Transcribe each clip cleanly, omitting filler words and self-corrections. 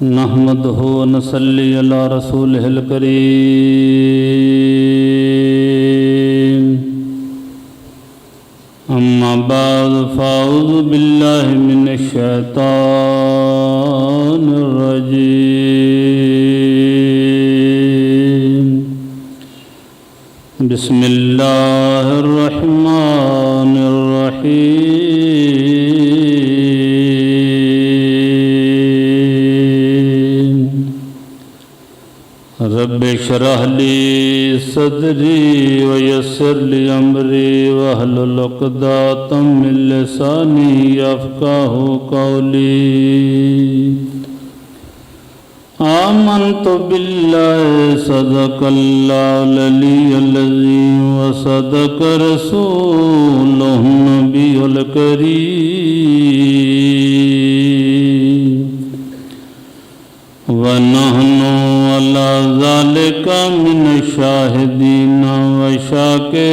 نحمدہ ونصلی علی رسولہ الکریم اما بعد فاعوذ باللہ من الشیطان الرجیم بسم اللہ الرحمن الرحیم رب اشرح لی صدری ویسر لی امری واحلل عقدۃ من لسانی یفقہوا قولی آمنت باللہ صدق اللہ العلی العظیم وصدق رسولہ النبی الکریم ونحن علی ذلک من الشاہدین والشاکرین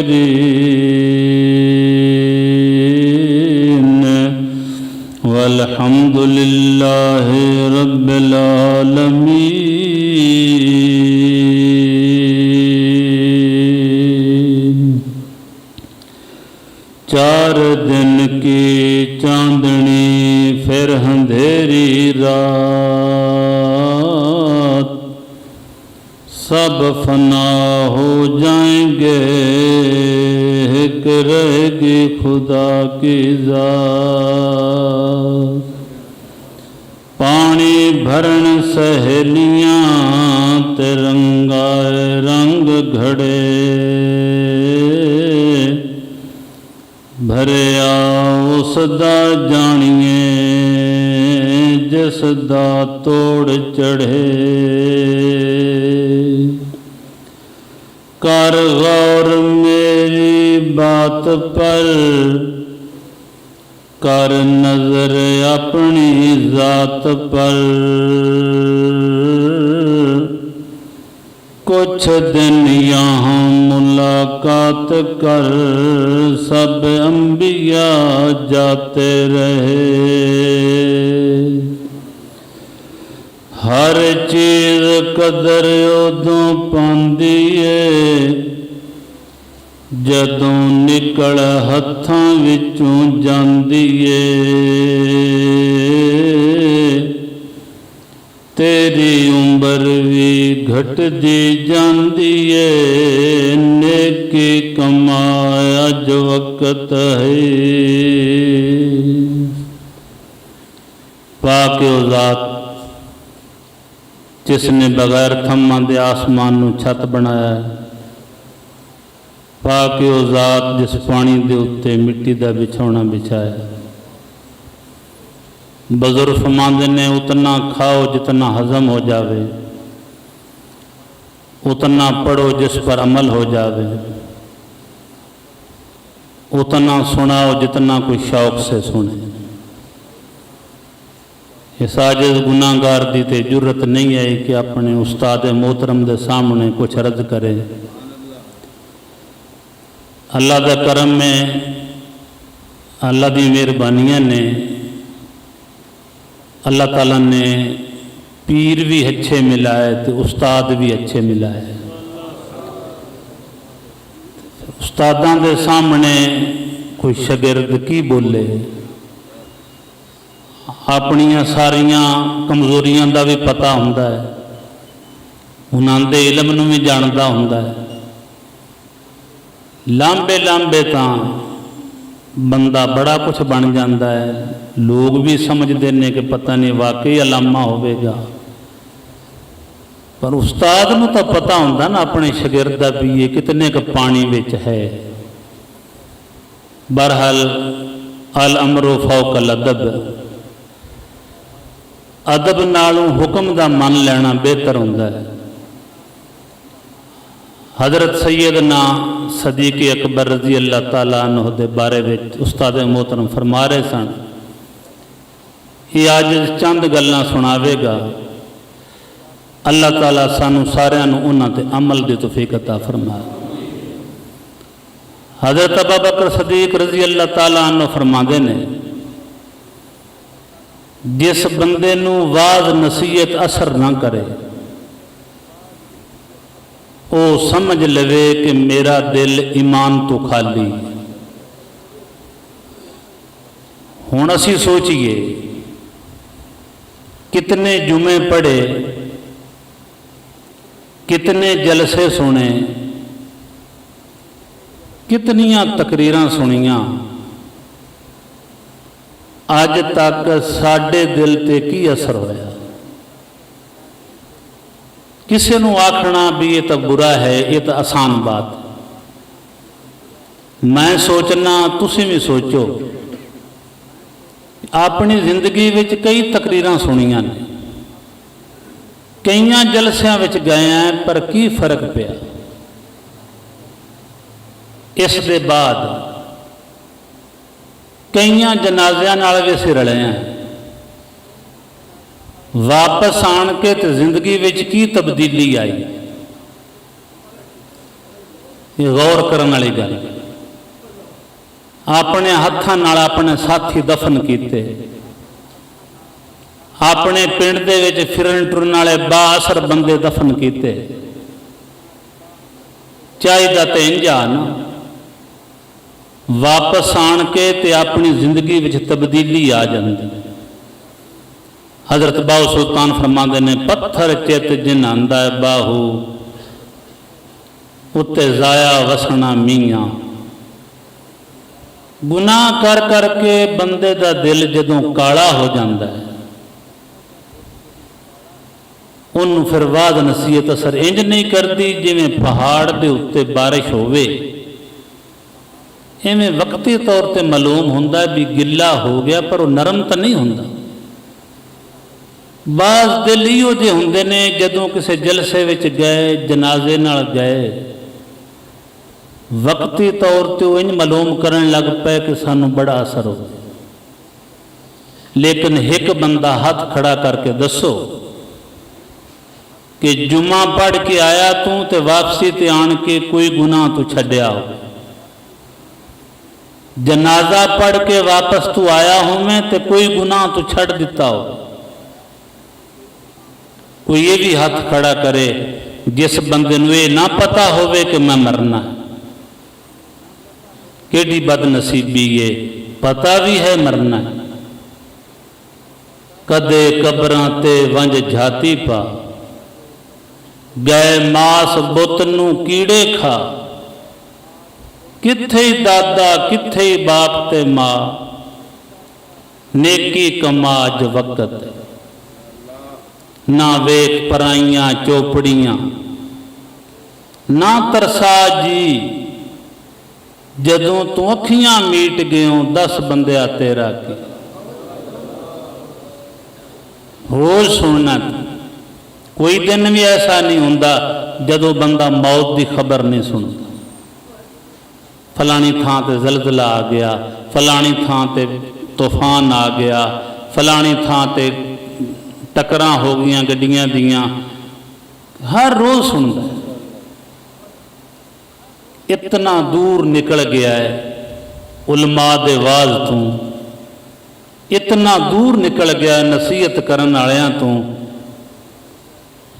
والحمد للہ رب العالمین۔ 4 دن کی چاندنی پھر اندھیری رات، سب فنا ہو جائیں گے، ایک رہے گی خدا کی ذات۔ پانی بھرن سہیلیاں ترنگا رنگ گھڑے، بھریا اس دا جانیے جس دا توڑ چڑھے۔ کر غور میری بات پر، کر نظر اپنی ذات پر، کچھ دن یہاں ملاقات کر، سب انبیاء جاتے رہے۔ ہر چیز قدر ادوں پاندی ہے جدوں نکل ہتھاں وچوں جاندی ہے۔ تیری عمر بھی گھٹ دی جاندی ہے، نیکی کمائے اج وقت ہے۔ پاک او ذات جس نے بغیر تھماں دے آسمان نو چھت بنایا ہے، پاک او ذات جس پانی دے اتے مٹی دا بچھونا بچھایا ہے۔ بزرگ فرماندے نے اتنا کھاؤ جتنا ہضم ہو جاوے، اتنا پڑھو جس پر عمل ہو جاوے، اتنا سناؤ جتنا کوئی شوق سے سنے۔ اس عاجز گناہگار دی تے جرت نہیں آئی کہ اپنے استاد محترم دے سامنے کچھ عرض کرے۔ اللہ دے کرم میں اللہ دی مہربانیاں نے اللہ تعالیٰ نے پیر بھی اچھے ملائے تو استاد بھی اچھے ملائے۔ استاداں دے سامنے کوئی شاگرد کی بولے، اپنیاں ساریاں کمزوریاں دا بھی پتہ ہوندا ہے، انہاں دے علم نو بھی جاندا ہوندا ہے۔ لامبے لامبے تاں بندہ بڑا کچھ بن جاندہ ہے، لوگ بھی سمجھ دینے کہ پتہ نہیں واقعی علامہ ہوئے گا، پر استاد نو تو پتہ ہوندہ نا اپنے شاگردہ بھی یہ کتنے کا پانی وچ ہے۔ برحال الامر فوق الادب، ادب نالوں حکم دا من لینا بہتر ہوندہ ہے۔ حضرت سیدنا صدیق اکبر رضی اللہ تعالیٰ عنہ دے بارے وچ استاد محترم فرما رہے سن، یہ آج چند گلاں سناوے گا، اللہ تعالیٰ سانو سارے انہاں تے عمل دی توفیق عطا فرمائے۔ حضرت ابوبکر صدیق رضی اللہ تعالیٰ عنہ فرماندے نے، ਜਿਸ ਬੰਦੇ ਨੂੰ ਵਾਜ਼ ਨਸੀਹਤ ਅਸਰ ਨਾ ਕਰੇ ਉਹ ਸਮਝ ਲਵੇ ਕਿ ਮੇਰਾ ਦਿਲ ਈਮਾਨ ਤੋਂ ਖਾਲੀ। ਹੁਣ ਅਸੀਂ ਸੋਚੀਏ ਕਿਤਨੇ ਜੁਮੇ ਪੜ੍ਹੇ, ਕਿਤਨੇ ਜਲਸੇ ਸੁਣੇ, ਕਿਤਨੀਆਂ ਤਕਰੀਰਾਂ ਸੁਣੀਆਂ, ਅੱਜ ਤੱਕ ਸਾਡੇ ਦਿਲ ਤੇ ਕੀ ਅਸਰ ਹੋਇਆ? ਕਿਸੇ ਨੂੰ ਆਖਣਾ ਵੀ ਇਹ ਤਾਂ ਬੁਰਾ ਹੈ, ਇਹ ਤਾਂ ਆਸਾਨ ਬਾਤ। ਮੈਂ ਸੋਚਣਾ, ਤੁਸੀਂ ਵੀ ਸੋਚੋ, ਆਪਣੀ ਜ਼ਿੰਦਗੀ ਵਿੱਚ ਕਈ ਤਕਰੀਰਾਂ ਸੁਣੀਆਂ ਨੇ, ਕਈਆਂ ਜਲਸਿਆਂ ਵਿੱਚ ਗਏ ਆ, ਪਰ ਕੀ ਫਰਕ ਪਿਆ? ਇਸ ਦੇ ਬਾਅਦ ਕਈਆਂ ਜਨਾਜ਼ਿਆਂ ਨਾਲ ਵੀ ਅਸੀਂ ਰਲੇ ਆ। ਵਾਪਸ ਆਣ ਕੇ ਤੇ ਜ਼ਿੰਦਗੀ ਵਿੱਚ ਕੀ ਤਬਦੀਲੀ ਆਈ? ਇਹ ਗੌਰ ਕਰਨ ਵਾਲੀ ਗੱਲ। ਆਪਣੇ ਹੱਥਾਂ ਨਾਲ ਆਪਣੇ ਸਾਥੀ ਦਫਨ ਕੀਤੇ, ਆਪਣੇ ਪਿੰਡ ਦੇ ਵਿੱਚ ਫਿਰਨ ਟੁਰਨ ਵਾਲੇ ਬਾਅਸਰ ਬੰਦੇ ਦਫਨ ਕੀਤੇ। ਚਾਹੀਦਾ ਤੇ ਇੰਜਾ ਨਾ ਵਾਪਸ ਆਣ ਕੇ ਤੇ ਆਪਣੀ ਜ਼ਿੰਦਗੀ ਵਿੱਚ ਤਬਦੀਲੀ ਆ ਜਾਂਦੀ। ਹਜ਼ਰਤ ਬਾਹੂ ਸੁਲਤਾਨ ਫਰਮਾਉਂਦੇ ਨੇ, ਪੱਥਰ ਚਿੱਤ ਜਿਨ ਆਂਦਾ ਹੈ ਬਾਹੂ, ਉੱਤੇ ਜ਼ਾਇਆ ਵਸਣਾ ਮੀਆਂ। ਗੁਨਾਹ ਕਰ ਕਰਕੇ ਬੰਦੇ ਦਾ ਦਿਲ ਜਦੋਂ ਕਾਲਾ ਹੋ ਜਾਂਦਾ ਹੈ, ਉਹਨੂੰ ਫਿਰ ਵਾਦ ਨਸੀਹਤ ਅਸਰ ਇੰਜ ਨਹੀਂ ਕਰਦੀ ਜਿਵੇਂ ਪਹਾੜ ਦੇ ਉੱਤੇ ਬਾਰਿਸ਼ ਹੋਵੇ। ਇਵੇਂ ਵਕਤੀ ਤੌਰ ਤੇ ਮਾਲੂਮ ਹੁੰਦਾ ਵੀ ਗਿੱਲਾ ਹੋ ਗਿਆ, ਪਰ ਉਹ ਨਰਮ ਤਾਂ ਨਹੀਂ ਹੁੰਦਾ। ਬਾਜ਼ ਦਿਲ ਇਹੋ ਜਿਹੇ ਹੁੰਦੇ ਨੇ, ਜਦੋਂ ਕਿਸੇ ਜਲਸੇ ਵਿੱਚ ਗਏ, ਜਨਾਜ਼ੇ ਨਾਲ ਗਏ, ਵਕਤੀ ਤੌਰ ਤੇ ਉਹ ਇੰਜ ਮਾਲੂਮ ਕਰਨ ਲੱਗ ਪਏ ਕਿ ਸਾਨੂੰ ਬੜਾ ਅਸਰ ਹੋ ਗਿਆ। ਲੇਕਿਨ ਇੱਕ ਬੰਦਾ ਹੱਥ ਖੜਾ ਕਰਕੇ ਦੱਸੋ ਕਿ ਜੁਮਾ ਪੜ੍ਹ ਕੇ ਆਇਆ ਤੂੰ ਤੇ ਵਾਪਸੀ ਤੇ ਆਣ ਕੇ ਕੋਈ ਗੁਨਾਹ ਤੂੰ ਛੱਡਿਆ ਹੋਵੇ, ਜਨਾਜ਼ਾ ਪੜ੍ਹ ਕੇ ਵਾਪਸ ਤੂੰ ਆਇਆ ਹੋਵੇਂ ਤੇ ਕੋਈ ਗੁਨਾਹ ਤੂੰ ਛੱਡ ਦਿੱਤਾ ਹੋ। ਕੋਈ ਇਹ ਵੀ ਹੱਥ ਖੜਾ ਕਰੇ ਜਿਸ ਬੰਦੇ ਨੂੰ ਇਹ ਨਾ ਪਤਾ ਹੋਵੇ ਕਿ ਮੈਂ ਮਰਨਾ। ਕਿਹੜੀ ਬਦਨਸੀਬੀ ਏ, ਪਤਾ ਵੀ ਹੈ ਮਰਨਾ। ਕਦੇ ਕਬਰਾਂ ਤੇ ਵੰਜ ਝਾਤੀ ਪਾ, ਗਏ ਮਾਸ ਬੁੱਤ ਨੂੰ ਕੀੜੇ ਖਾ। ਕਿੱਥੇ ਦਾਦਾ ਕਿੱਥੇ ਬਾਪ ਤੇ ਮਾਂ, ਨੇਕੀ ਕਮਾਜ ਵਕਤ। ਨਾ ਵੇਖ ਪਰਾਈਆਂ ਚੋਪੜੀਆਂ, ਨਾ ਤਰਸਾ ਜੀ ਜਦੋਂ ਤੂੰ ਅੱਖੀਆਂ ਮੀਟ ਗਿਓ 10 ਬੰਦਿਆ ਤੇਰਾ ਕੀ। ਹੋਰ ਸੁਣਨਾ, ਕੋਈ ਦਿਨ ਵੀ ਐਸਾ ਨਹੀਂ ਹੁੰਦਾ ਜਦੋਂ ਬੰਦਾ ਮੌਤ ਦੀ ਖਬਰ ਨਹੀਂ ਸੁਣਦਾ। ਫਲਾਣੀ ਥਾਂ ਤੇ ਜ਼ਲਜ਼ਲਾ ਆ ਗਿਆ, ਫਲਾਣੀ ਥਾਂ ਤੇ ਤੂਫਾਨ ਆ ਗਿਆ, ਫਲਾਣੀ ਥਾਂ ਤੇ ਟੱਕਰਾਂ ਹੋ ਗਈਆਂ ਗੱਡੀਆਂ ਦੀਆਂ, ਹਰ ਰੋਜ਼ ਸੁਣਦਾ। ਇਤਨਾ ਦੂਰ ਨਿਕਲ ਗਿਆ ਹੈ ਉਲਮਾ ਦੇ ਵਾਜ਼ ਤੋਂ, ਇਤਨਾ ਦੂਰ ਨਿਕਲ ਗਿਆ ਨਸੀਹਤ ਕਰਨ ਵਾਲਿਆਂ ਤੋਂ,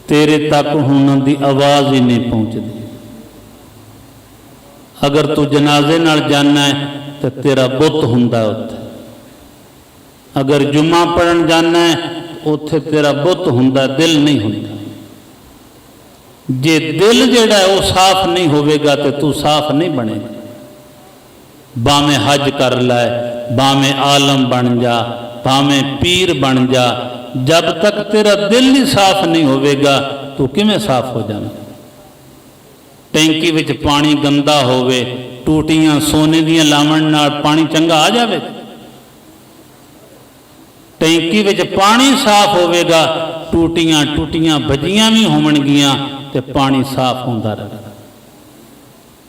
ਤੇਰੇ ਤੱਕ ਹੁਣ ਦੀ ਆਵਾਜ਼ ਹੀ ਨਹੀਂ ਪਹੁੰਚਦੀ। ਅਗਰ ਤੂੰ ਜਨਾਜ਼ੇ ਨਾਲ ਜਾਣਾ ਹੈ ਤਾਂ ਤੇਰਾ ਬੁੱਤ ਹੁੰਦਾ ਉੱਥੇ, ਅਗਰ ਜੁਮਾ ਪੜ੍ਹਨ ਜਾਣਾ ਹੈ ਉੱਥੇ ਤੇਰਾ ਬੁੱਤ ਹੁੰਦਾ, ਦਿਲ ਨਹੀਂ ਹੁੰਦਾ। ਜੇ ਦਿਲ ਜਿਹੜਾ ਉਹ ਸਾਫ਼ ਨਹੀਂ ਹੋਵੇਗਾ ਤੇ ਤੂੰ ਸਾਫ਼ ਨਹੀਂ ਬਣੇਗਾ। ਭਾਵੇਂ ਹਜ ਕਰ ਲੈ, ਭਾਵੇਂ ਆਲਮ ਬਣ ਜਾ, ਭਾਵੇਂ ਪੀਰ ਬਣ ਜਾ, ਜਬ ਤੱਕ ਤੇਰਾ ਦਿਲ ਹੀ ਸਾਫ਼ ਨਹੀਂ ਹੋਵੇਗਾ ਤੂੰ ਕਿਵੇਂ ਸਾਫ਼ ਹੋ ਜਾਵੇਂ? ਟੈਂਕੀ ਵਿੱਚ ਪਾਣੀ ਗੰਦਾ ਹੋਵੇ, ਟੂਟੀਆਂ ਸੋਨੇ ਦੀਆਂ ਲਾਵਣ ਨਾਲ ਪਾਣੀ ਚੰਗਾ ਆ ਜਾਵੇ? ਟੈਂਕੀ ਵਿੱਚ ਪਾਣੀ ਸਾਫ਼ ਹੋਵੇਗਾ, ਟੂਟੀਆਂ ਟੂਟੀਆਂ ਵੱਜੀਆਂ ਵੀ ਹੋਣਗੀਆਂ ਤੇ ਪਾਣੀ ਸਾਫ਼ ਹੁੰਦਾ ਰਹੇਗਾ।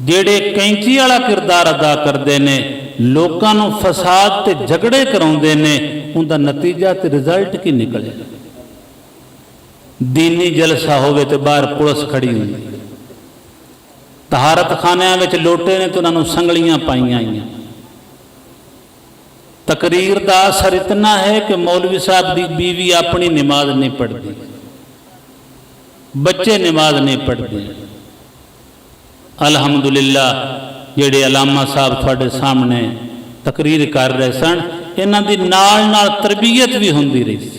ਜਿਹੜੇ ਕੈਂਚੀ ਵਾਲਾ ਕਿਰਦਾਰ ਅਦਾ ਕਰਦੇ ਨੇ, ਲੋਕਾਂ ਨੂੰ ਫਸਾਦ ਤੇ ਝਗੜੇ ਕਰਾਉਂਦੇ ਨੇ, ਉਹਦਾ ਨਤੀਜਾ ਤੇ ਰਿਜ਼ਲਟ ਕੀ ਨਿਕਲੇ? ਦੀਨੀ ਜਲਸਾ ਹੋਵੇ ਤੇ ਬਾਹਰ ਪੁਲਿਸ ਖੜੀ ਹੁੰਦੀ, ਤਹਾਰਤ ਖਾਨਿਆਂ ਵਿੱਚ ਲੋਟੇ ਨੇ ਤੇ ਉਹਨਾਂ ਨੂੰ ਸੰਗਲੀਆਂ ਪਾਈਆਂ ਆਈਆਂ। ਤਕਰੀਰ ਦਾ ਅਸਰ ਇਤਨਾ ਹੈ ਕਿ ਮੌਲਵੀ ਸਾਹਿਬ ਦੀ ਬੀਵੀ ਆਪਣੀ ਨਮਾਜ਼ ਨਹੀਂ ਪੜ੍ਹਦੀ, ਬੱਚੇ ਨਮਾਜ਼ ਨਹੀਂ ਪੜ੍ਹਦੇ। ਅਲਹਮਦੁਲਿਲਾ ਜਿਹੜੇ ਅਲਾਮਾ ਸਾਹਿਬ ਤੁਹਾਡੇ ਸਾਹਮਣੇ ਤਕਰੀਰ ਕਰ ਰਹੇ ਸਨ, ਇਹਨਾਂ ਦੀ ਨਾਲ ਨਾਲ ਤਰਬੀਅਤ ਵੀ ਹੁੰਦੀ ਰਹੀ ਸੀ।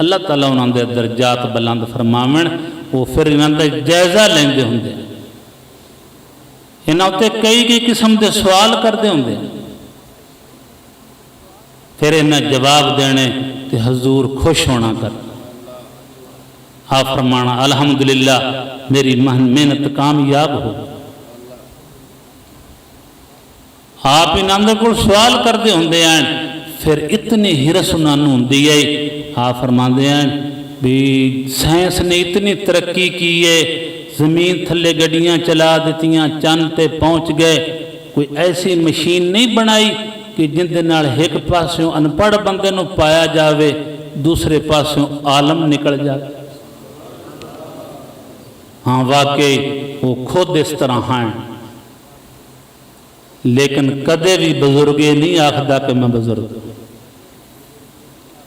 ਅੱਲਾਹ ਤਾਲਾ ਉਹਨਾਂ ਦੇ ਦਰਜਾਤ ਬੁਲੰਦ ਫਰਮਾਵਣ। ਉਹ ਫਿਰ ਇਹਨਾਂ ਦਾ ਜਾਇਜ਼ਾ ਲੈਂਦੇ ਹੁੰਦੇ, ਇਹਨਾਂ ਉੱਤੇ ਕਈ ਕਿਸਮ ਦੇ ਸਵਾਲ ਕਰਦੇ ਹੁੰਦੇ, ਫਿਰ ਇਹਨਾਂ ਜਵਾਬ ਦੇਣੇ ਤੇ ਹਜ਼ੂਰ ਖੁਸ਼ ਹੋਣਾ ਕਰ ਆ ਫਰਮਾਣਾ ਅਲਹਮਦੁਲਿਲਾ ਮੇਰੀ ਮਿਹਨਤ ਕਾਮਯਾਬ ਹੋ। ਆਪ ਇਹਨਾਂ ਦੇ ਕੋਲ ਸਵਾਲ ਕਰਦੇ ਹੁੰਦੇ ਹਨ, ਫਿਰ ਇਤਨੀ ਹਿਰਸ ਉਹਨਾਂ ਨੂੰ ਹੁੰਦੀ ਹੈ। ਆ ਫਰਮਾਉਂਦੇ ਹਨ ਵੀ ਸਾਇੰਸ ਨੇ ਇਤਨੀ ਤਰੱਕੀ ਕੀ ਹੈ, ਜ਼ਮੀਨ ਥੱਲੇ ਗੱਡੀਆਂ ਚਲਾ ਦਿੱਤੀਆਂ, ਚੰਨ ਤੇ ਪਹੁੰਚ ਗਏ, ਕੋਈ ਐਸੀ ਮਸ਼ੀਨ ਨਹੀਂ ਬਣਾਈ ਕਿ ਜਿਹਦੇ ਨਾਲ ਇੱਕ ਪਾਸਿਓਂ ਅਨਪੜ੍ਹ ਬੰਦੇ ਨੂੰ ਪਾਇਆ ਜਾਵੇ, ਦੂਸਰੇ ਪਾਸਿਓਂ ਆਲਮ ਨਿਕਲ ਜਾਵੇ। ਹਾਂ ਵਾਕਈ ਉਹ ਖੁਦ ਇਸ ਤਰ੍ਹਾਂ ਹਨ, ਲੇਕਿਨ ਕਦੇ ਵੀ ਬਜ਼ੁਰਗ ਇਹ ਨਹੀਂ ਆਖਦਾ ਕਿ ਮੈਂ ਬਜ਼ੁਰਗ।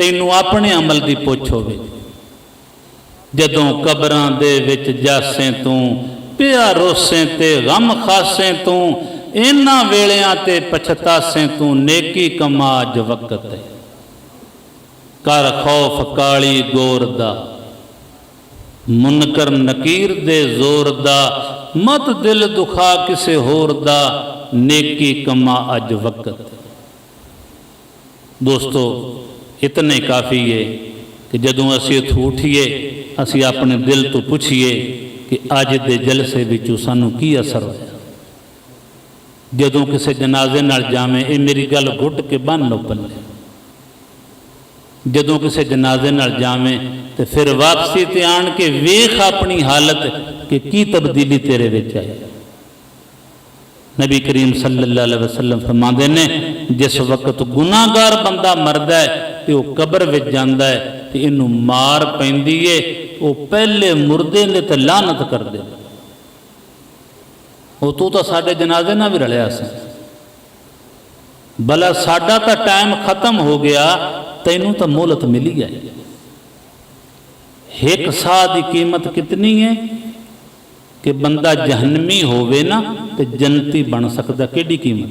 ਤੈਨੂੰ ਆਪਣੇ ਅਮਲ ਦੀ ਪੁੱਛ ਹੋਵੇ। ਜਦੋਂ ਕਬਰਾਂ ਦੇ ਵਿੱਚ ਜਾਸੇ ਤੂੰ, ਪਿਆ ਰੋਸੇ ਤੇ ਗਮ ਖਾਸੇ ਤੂੰ, ਇਹਨਾਂ ਵੇਲਿਆਂ ਤੇ ਪਛਤਾਸੇ ਤੂੰ, ਨੇਕੀ ਕਮਾ ਅੱਜ ਵਕਤ ਹੈ। ਕਰ ਖੌਫ ਕਾਲੀ ਗੋਰ ਦਾ, ਮੁਨਕਰ ਨਕੀਰ ਦੇ ਜ਼ੋਰ ਦਾ, ਮਤ ਦਿਲ ਦੁਖਾ ਕਿਸੇ ਹੋਰ ਦਾ, ਨੇਕੀ ਕਮਾ ਅੱਜ ਵਕਤ। ਦੋਸਤੋ, ਇਤਨੇ ਕਾਫੀ ਹੈ ਕਿ ਜਦੋਂ ਅਸੀਂ ਇੱਥੋਂ ਉੱਠੀਏ ਅਸੀਂ ਆਪਣੇ ਦਿਲ ਤੋਂ ਪੁੱਛੀਏ ਕਿ ਅੱਜ ਦੇ ਜਲਸੇ ਵਿੱਚੋਂ ਸਾਨੂੰ ਕੀ ਅਸਰ ਹੋਇਆ। ਜਦੋਂ ਕਿਸੇ ਜਨਾਜ਼ੇ ਨਾਲ ਜਾਵੇਂ, ਇਹ ਮੇਰੀ ਗੱਲ ਘੁੱਟ ਕੇ ਬੰਨ ਲਓ ਪੱਲੇ, ਜਦੋਂ ਕਿਸੇ ਜਨਾਜ਼ੇ ਨਾਲ ਜਾਵੇਂ ਤੇ ਫਿਰ ਵਾਪਸੀ ਤੇ ਆਣ ਕੇ ਵੇਖ ਆਪਣੀ ਹਾਲਤ ਕਿ ਕੀ ਤਬਦੀਲੀ ਤੇਰੇ ਵਿੱਚ ਆਈ। ਨਬੀ ਕਰੀਮ ਸੱਲੱਲਾਹੁ ਅਲੈਹਿ ਵਸੱਲਮ ਫਰਮਾਉਂਦੇ ਨੇ, ਜਿਸ ਵਕਤ ਗੁਨਾਹਗਾਰ ਬੰਦਾ ਮਰਦਾ ਹੈ ਤੇ ਉਹ ਕਬਰ ਵਿੱਚ ਜਾਂਦਾ ਹੈ ਤੇ ਇਹਨੂੰ ਮਾਰ ਪੈਂਦੀ ਏ, ਉਹ ਪਹਿਲੇ ਮੁਰਦੇ ਨੇ ਤੇ ਲਾਨਤ ਕਰਦੇ, ਉਹ ਤੂੰ ਤਾਂ ਸਾਡੇ ਜਨਾਜ਼ੇ ਨਾਲ ਵੀ ਰਲਿਆ ਸੀ, ਭਲਾ ਸਾਡਾ ਤਾਂ ਟਾਈਮ ਖਤਮ ਹੋ ਗਿਆ, ਤੈਨੂੰ ਤਾਂ ਮੋਹਲਤ ਮਿਲੀ ਹੈ। ਇੱਕ ਸਾਹ ਦੀ ਕੀਮਤ ਕਿਤਨੀ ਹੈ ਕਿ ਬੰਦਾ ਜਹਨਮੀ ਹੋਵੇ ਨਾ ਤੇ ਜੰਨਤੀ ਬਣ ਸਕਦਾ, ਕਿਹੜੀ ਕੀਮਤ।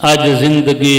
ਅੱਜ ਜ਼ਿੰਦਗੀ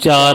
4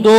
2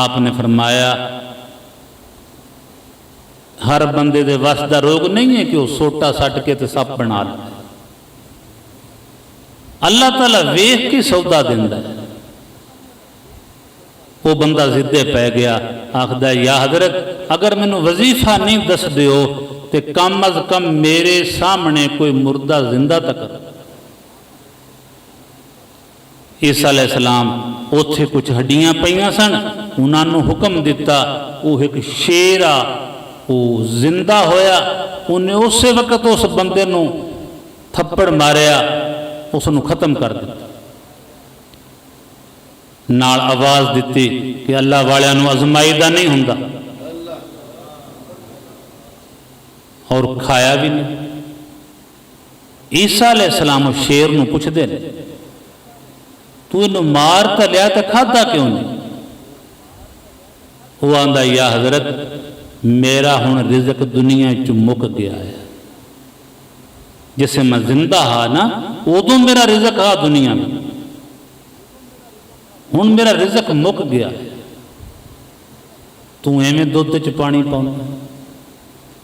آپ نے فرمایا ہر بندے دے وس دا روگ نہیں ہے کہ وہ سوٹا سٹ کے تے سپ بنا لے. اللہ تعالیٰ ویخ کے سودا دیندا ہے. وہ بندہ ضدے پہ گیا, آخدا یا حضرت اگر مینوں وظیفہ نہیں دس دیو تے کم از کم میرے سامنے کوئی مردہ زندہ تک. عیسیٰ علیہ السلام اوتھے کچھ ہڈیاں پئیاں سن, انہاں نوں حکم دیتا, وہ ایک شیر آ وہ زندہ ہویا, انہیں اسی وقت اس بندے نوں تھپڑ ماریا, اس نوں ختم کر دیتا. نال آواز دیتی کہ اللہ والیاں نوں ازمائی دا نہیں ہوندا, اور کھایا بھی نہیں. عیسیٰ علیہ السلام شیر نوں پوچھ دے تو انہوں مار تا لیا تا کھاتا کیوں نہیں؟ وہ آندہ یا حضرت میرا ہون رزق دنیا چو مک گیا ہے. جسے میں زندہ ہاں نا ادو میرا رزق ہاں دنیا میں, ہون میرا رزق مک گیا ہے. تو ایمیں دودھ چ پانی پاؤں,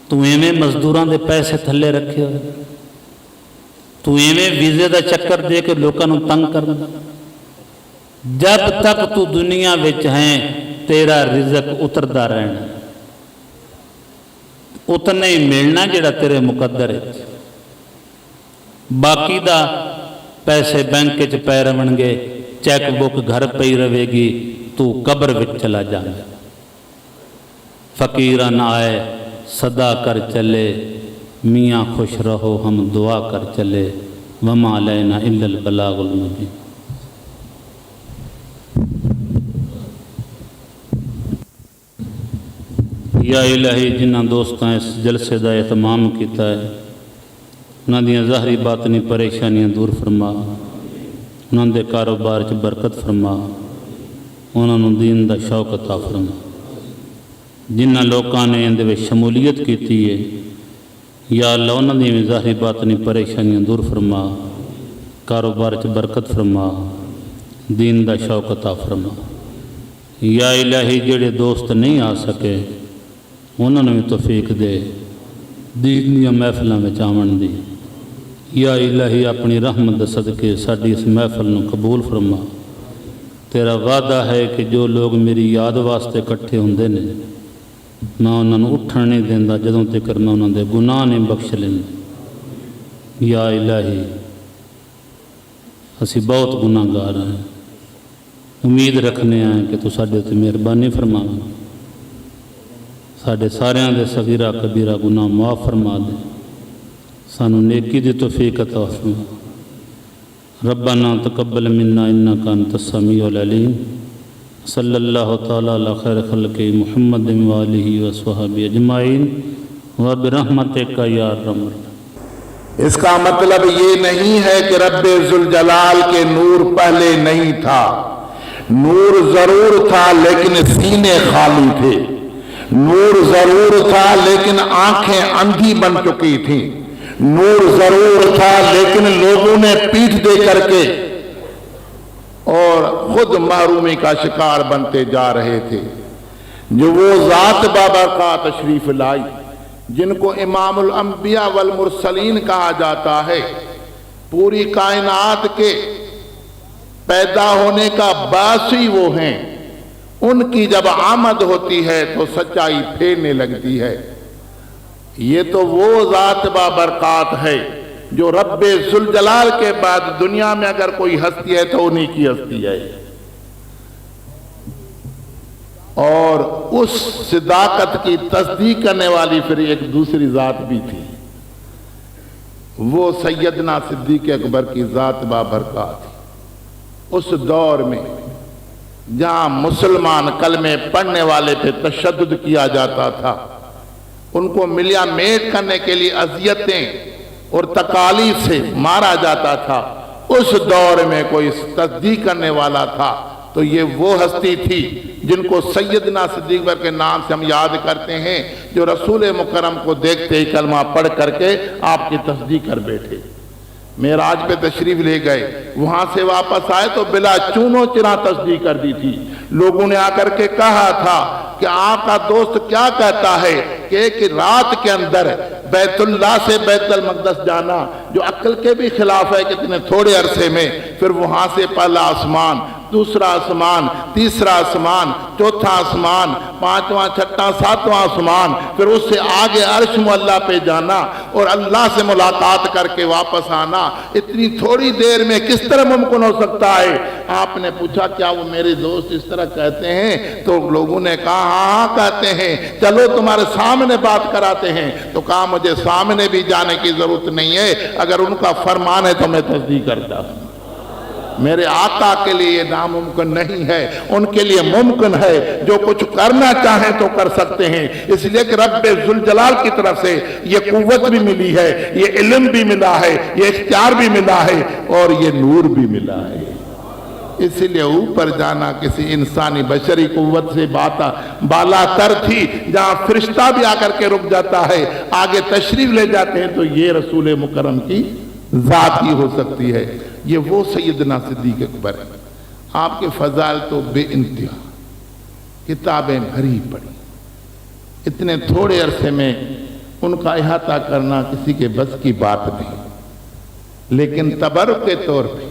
تو ایمیں مزدوران دے پیسے تھلے رکھے ہوئے, تو ایمیں ویزے دا چکر دے کے لوکاں نوں تنگ کرنا. جب تک تو دنیا وچ ہیں تیرا رزق اتردا رہنا, اتنا ہی ملنا جڑا تیرے مقدر ہے. باقی دا پیسے بینک چ پے رہن گے, چیک بک گھر پئی رہے گی, تو قبر وچ چلا جانا. فقیران آئے صدا کر چلے, میاں خوش رہو ہم دعا کر چلے, وما علینا الا البلاغ المبین. یا الہی جنہ دوستاں اس جلسے دا اہتمام کیتا ہے, انہاں دیاں ظاہری باطنی پریشانیاں دور فرما, انہاں دے کاروبار چ برکت فرما, انہاں نوں دین دا شوق عطا فرما. جنہ لوکاں نے اندے وچ شمولیت کیتی ہے یا اللہ انہاں دیاں ظاہری باطنی پریشانیاں دور فرما, کاروبار چ برکت فرما, دین دا شوق عطا فرما. یا الہی جڑے دوست نہیں آ سکے انہوں نے بھی توفیق دے, دین دیاں محفلاں وچ آون دی. یا الہی اپنی رحمت صدقے ساڈی اس محفل نوں قبول فرما. تیرا وعدہ ہے کہ جو لوگ میری یاد واسطے اکٹھے ہوندے نے میں انہاں نوں اٹھن نہیں دیندا جدوں تک میں انہاں دے گناہ نہیں بخش لیندا. یا الہی اسی بہت گناہ گار ہیں, امید رکھنے ہیں کہ تو ساڈے تے مہربانی فرماویں, ساڈے ساریاں دے صغیرہ کبیرہ گناہ معاف فرما دے, سانو نیکی دی توفیق عطا فرما. ربنا تقبل منا انک انت السمیع العلیم. صلی اللہ تعالی علی خیر خلق محمد وآلہ وصحبہ اجمعین وبرحمتک یا ارحم الراحمین. اس کا مطلب یہ نہیں ہے کہ رب ذوالجلال کے نور پہلے نہیں تھا, نور ضرور تھا لیکن سینے خالی تھے. نور ضرور تھا لیکن آنکھیں اندھی بن چکی تھیں. نور ضرور تھا لیکن لوگوں نے پیٹھ دے کر کے اور خود محرومی کا شکار بنتے جا رہے تھے. جو وہ ذات بابرکات تشریف لائی جن کو امام الانبیاء والمرسلین کہا جاتا ہے, پوری کائنات کے پیدا ہونے کا باعث ہی وہ ہیں. ان کی جب آمد ہوتی ہے تو سچائی پھیرنے لگتی ہے. یہ تو وہ ذات بابرکات ہے جو رب ذوالجلال کے بعد دنیا میں اگر کوئی ہستی ہے تو انہی کی ہستی ہے. اور اس صداقت کی تصدیق کرنے والی پھر ایک دوسری ذات بھی تھی, وہ سیدنا صدیق اکبر کی ذات بابرکات. اس دور میں جہاں مسلمان کلمے پڑھنے والے پہ تشدد کیا جاتا تھا, ان کو ملیا میٹ کرنے کے لیے اذیتیں اور تکالیف سے مارا جاتا تھا, اس دور میں کوئی تصدیق کرنے والا تھا تو یہ وہ ہستی تھی جن کو سیدنا صدیق اکبر کے نام سے ہم یاد کرتے ہیں, جو رسول مکرم کو دیکھتے ہی کلمہ پڑھ کر کے آپ کی تصدیق کر بیٹھے. معراج پہ تشریف لے گئے, وہاں سے واپس آئے تو بلا چونو چرا تصدیق کر دی تھی. لوگوں نے آ کر کے کہا تھا کہ آپ کا دوست کیا کہتا ہے کہ ایک رات کے اندر بیت اللہ سے بیت المقدس جانا جو عقل کے بھی خلاف ہے، کتنے تھوڑے عرصے میں، پھر وہاں سے پہلا آسمان، دوسرا آسمان، تیسرا آسمان، چوتھا آسمان، پانچواں، چھٹا، ساتواں آسمان، پھر اس سے آگے عرش معلیٰ پہ جانا اور اللہ سے ملاقات کر کے واپس آنا، اتنی تھوڑی دیر میں کس طرح ممکن ہو سکتا ہے؟ آپ نے پوچھا کیا وہ میرے دوست اس طرح کہتے ہیں؟ تو لوگوں نے کہا ہاں کہتے ہیں، چلو تمہارے سامنے بات کراتے ہیں۔ تو کہا مجھے سامنے بھی جانے کی ضرورت نہیں ہے، اگر ان کا فرمان ہے تو میں تصدیق کرتا ہوں۔ میرے آقا کے لیے یہ ناممکن نہیں ہے، ان کے لیے ممکن ہے، جو کچھ کرنا چاہیں تو کر سکتے ہیں، اس لیے کہ رب ذوالجلال کی طرف سے یہ قوت بھی ملی ہے، یہ علم بھی ملا ہے، یہ اختیار بھی ملا ہے اور یہ نور بھی ملا ہے۔ اس لیے اوپر جانا کسی انسانی بشری قوت سے بالا تر تھی، جہاں فرشتہ بھی آ کر کے رک جاتا ہے، آگے تشریف لے جاتے ہیں، تو یہ رسول مکرم کی ذات ہی ہو سکتی ہے۔ یہ وہ سیدنا صدیق اکبر ہے۔ آپ کے فضائل تو بے انتہا، کتابیں بھری پڑی، اتنے تھوڑے عرصے میں ان کا احاطہ کرنا کسی کے بس کی بات نہیں، لیکن تبرک کے طور پہ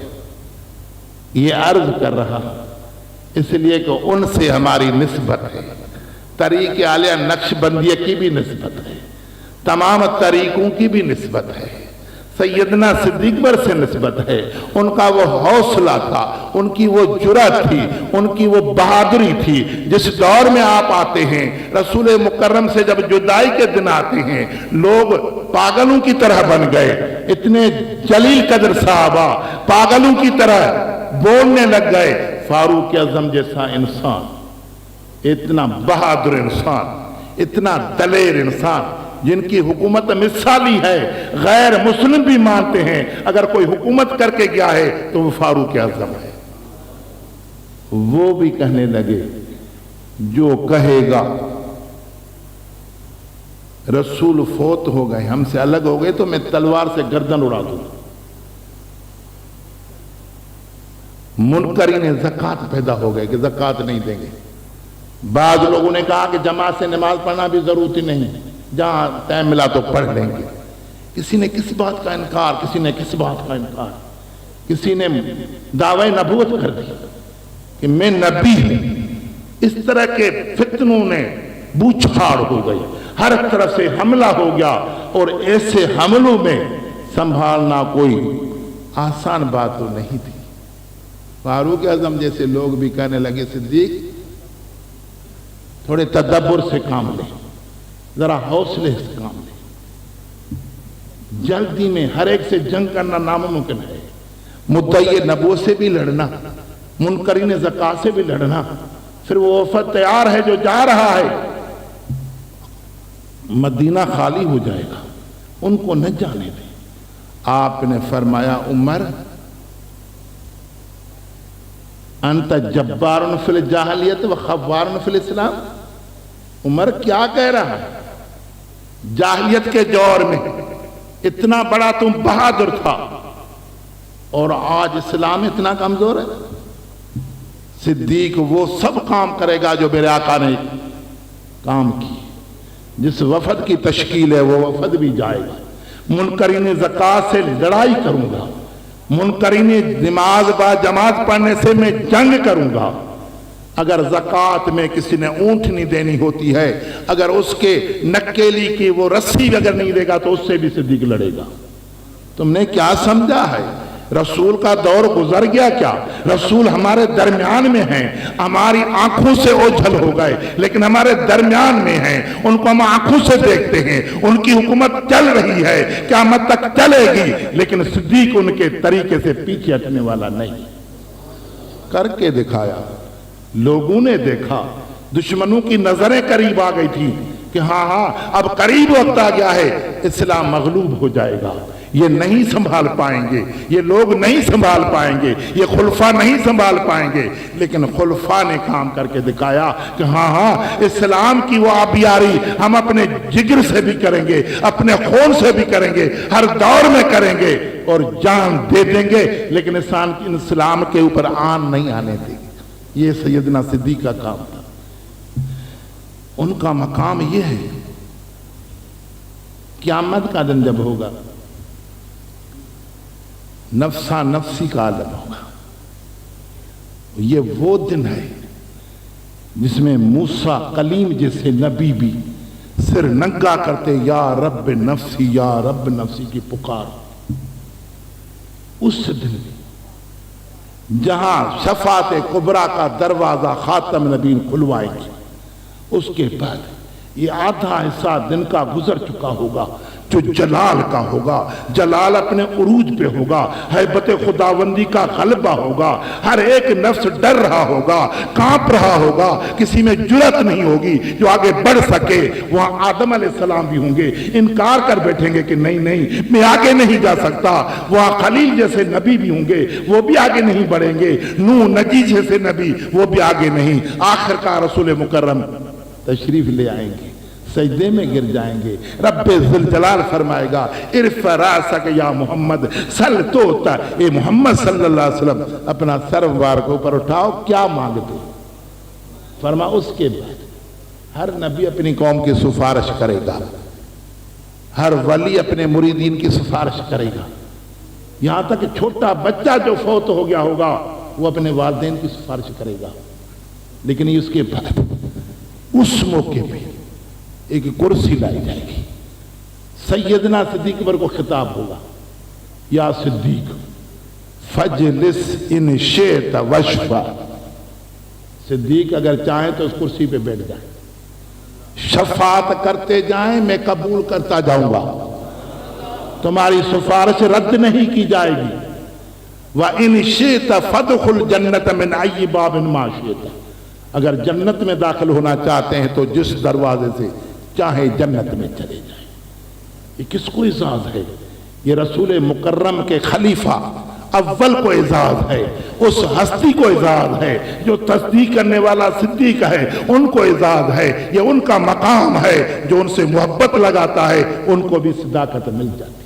یہ عرض کر رہا اس لیے کہ ان سے ہماری نسبت ہے، طریق عالیہ نقش بندیہ کی بھی نسبت ہے، تمام طریقوں کی بھی نسبت ہے، سیدنا صدیق اکبر سے نسبت ہے۔ ان کا وہ حوصلہ تھا، ان کی وہ جرأت تھی، ان کی وہ بہادری تھی۔ جس دور میں آپ آتے ہیں، رسول مکرم سے جب جدائی کے دن آتے ہیں، لوگ پاگلوں کی طرح بن گئے، اتنے جلیل قدر صحابہ پاگلوں کی طرح بولنے لگ گئے۔ فاروق اعظم جیسا انسان، اتنا بہادر انسان، اتنا دلیر انسان، جن کی حکومت مثالی ہے، غیر مسلم بھی مانتے ہیں اگر کوئی حکومت کر کے گیا ہے تو وہ فاروق اعظم ہے۔ وہ بھی کہنے لگے جو کہے گا رسول فوت ہو گئے، ہم سے الگ ہو گئے، تو میں تلوار سے گردن اڑا دوں۔ منکرین زکوٰۃ پیدا ہو گئے کہ زکوٰۃ نہیں دیں گے۔ بعض لوگوں نے کہا کہ جماعت سے نماز پڑھنا بھی ضروری نہیں، جہاں ٹائم ملا تو پڑھ لیں گے۔ کسی نے کس بات کا انکار، کسی نے کس بات کا انکار، کسی نے دعوی نبوت کر دی کہ میں نبی ہوں۔ اس طرح کے فتنوں نے بوچھاڑ ہو گئی، ہر طرف سے حملہ ہو گیا، اور ایسے حملوں میں سنبھالنا کوئی آسان بات تو نہیں تھی۔ فاروق اعظم جیسے لوگ بھی کہنے لگے صدیق تھوڑے تدبر سے کام لیں، ذرا حوصلے سے کام لیں، جلدی میں ہر ایک سے جنگ کرنا ناممکن ہے۔ مدعی نبوت سے بھی لڑنا، منکرین زکوٰۃ سے بھی لڑنا، پھر وہ وفد تیار ہے جو جا رہا ہے، مدینہ خالی ہو جائے گا، ان کو نہ جانے دیں۔ آپ نے فرمایا عمر انت جبار فی الجاہلیت و خوار فی الاسلام۔ عمر کیا کہہ رہا ہے؟ جاہلیت کے دور میں اتنا بڑا تم بہادر تھا، اور آج اسلام اتنا کمزور ہے۔ صدیق وہ سب کام کرے گا جو میرے آقا نے کام کی۔ جس وفد کی تشکیل ہے وہ وفد بھی جائے گا۔ منکرین زکوٰۃ سے لڑائی کروں گا، منکرین نماز با جماعت پڑھنے سے میں جنگ کروں گا۔ اگر زکوٰۃ میں کسی نے اونٹنی دینی ہوتی ہے، اگر اس کے نکیلی کی وہ رسی اگر نہیں دے گا تو اس سے بھی صدیق لڑے گا۔ تم نے کیا سمجھا ہے؟ رسول کا دور گزر گیا کیا؟ رسول ہمارے درمیان میں ہیں، ہماری آنکھوں سے اوجھل ہو گئے لیکن ہمارے درمیان میں ہیں، ان کو ہم آنکھوں سے دیکھتے ہیں، ان کی حکومت چل رہی ہے، قیامت تک چلے گی، لیکن صدیق ان کے طریقے سے پیچھے ہٹنے والا نہیں۔ کر کے دکھایا، لوگوں نے دیکھا، دشمنوں کی نظریں قریب آ گئی تھی کہ ہاں اب قریب وقت آ گیا ہے، اسلام مغلوب ہو جائے گا، یہ نہیں سنبھال پائیں گے، یہ لوگ نہیں سنبھال پائیں گے، یہ خلفاء نہیں سنبھال پائیں گے۔ لیکن خلفاء نے کام کر کے دکھایا کہ ہاں اسلام کی وہ آبیاری ہم اپنے جگر سے بھی کریں گے، اپنے خون سے بھی کریں گے، ہر دور میں کریں گے اور جان دے دیں گے، لیکن اسلام کے اوپر آن نہیں آنے دیں گے۔ یہ سیدنا صدیق کا کام تھا. ان کا مقام یہ ہے قیامت کا دن جب ہوگا نفسا نفسی کا عالم ہوگا. یہ وہ دن ہے جس میں موسیٰ کلیم جیسے نبی بھی سر ننگا کرتے یا رب نفسی یا رب نفسی کی پکار. اس دن جہاں شفاعت کبریٰ کا دروازہ خاتم نبیین کھلوائے گی، اس کے بعد یہ آدھا حصہ دن کا گزر چکا ہوگا جو جلال کا ہوگا. جلال اپنے عروج پہ ہوگا، ہیبت خداوندی کا غلبہ ہوگا. ہر ایک نفس ڈر رہا ہوگا، کانپ رہا ہوگا، کسی میں جرأت نہیں ہوگی جو آگے بڑھ سکے. وہاں آدم علیہ السلام بھی ہوں گے، انکار کر بیٹھیں گے کہ نہیں میں آگے نہیں جا سکتا. وہاں خلیل جیسے نبی بھی ہوں گے، وہ بھی آگے نہیں بڑھیں گے. نوح نجی جیسے نبی، وہ بھی آگے نہیں. آخر کا رسول مکرم تشریف لے آئیں گے، سجدے میں گر جائیں گے. رب ذوالجلال فرمائے گا ارفع رأسک یا محمد سل توتا. اے محمد صلی اللہ علیہ وسلم اپنا سر مبارک اوپر اٹھاؤ، کیا مانگتے؟ فرما اس کے بعد ہر نبی اپنی قوم کی سفارش کرے گا، ہر ولی اپنے مریدین کی سفارش کرے گا. یہاں تک چھوٹا بچہ جو فوت ہو گیا ہوگا وہ اپنے والدین کی سفارش کرے گا. لیکن اس کے بعد اس موقع پہ ایک کرسی لائی جائے گی. سیدنا صدیق اکبر کو خطاب ہوگا یا صدیق فجلس ان شئت واشفع. صدیق اگر چاہیں تو اس کرسی پہ بیٹھ جائیں، شفاعت کرتے جائیں، میں قبول کرتا جاؤں گا، تمہاری سفارش رد نہیں کی جائے گی. وَإِنْ شِئْتَ فَادْخُلْ جَنَّةَ مِنْ أَيِّ بَابٍ مَا شِئْتَ. اگر جنت میں داخل ہونا چاہتے ہیں تو جس دروازے سے چاہے جنت میں چلے جائیں. یہ کس کو اعزاز ہے؟ یہ رسول مکرم کے خلیفہ اول کو اعزاز ہے، اس ہستی کو اعزاز ہے جو تصدیق کرنے والا صدیق ہے، ان کو اعزاز ہے. یہ ان کا مقام ہے. جو ان سے محبت لگاتا ہے ان کو بھی صداقت مل جاتی ہے.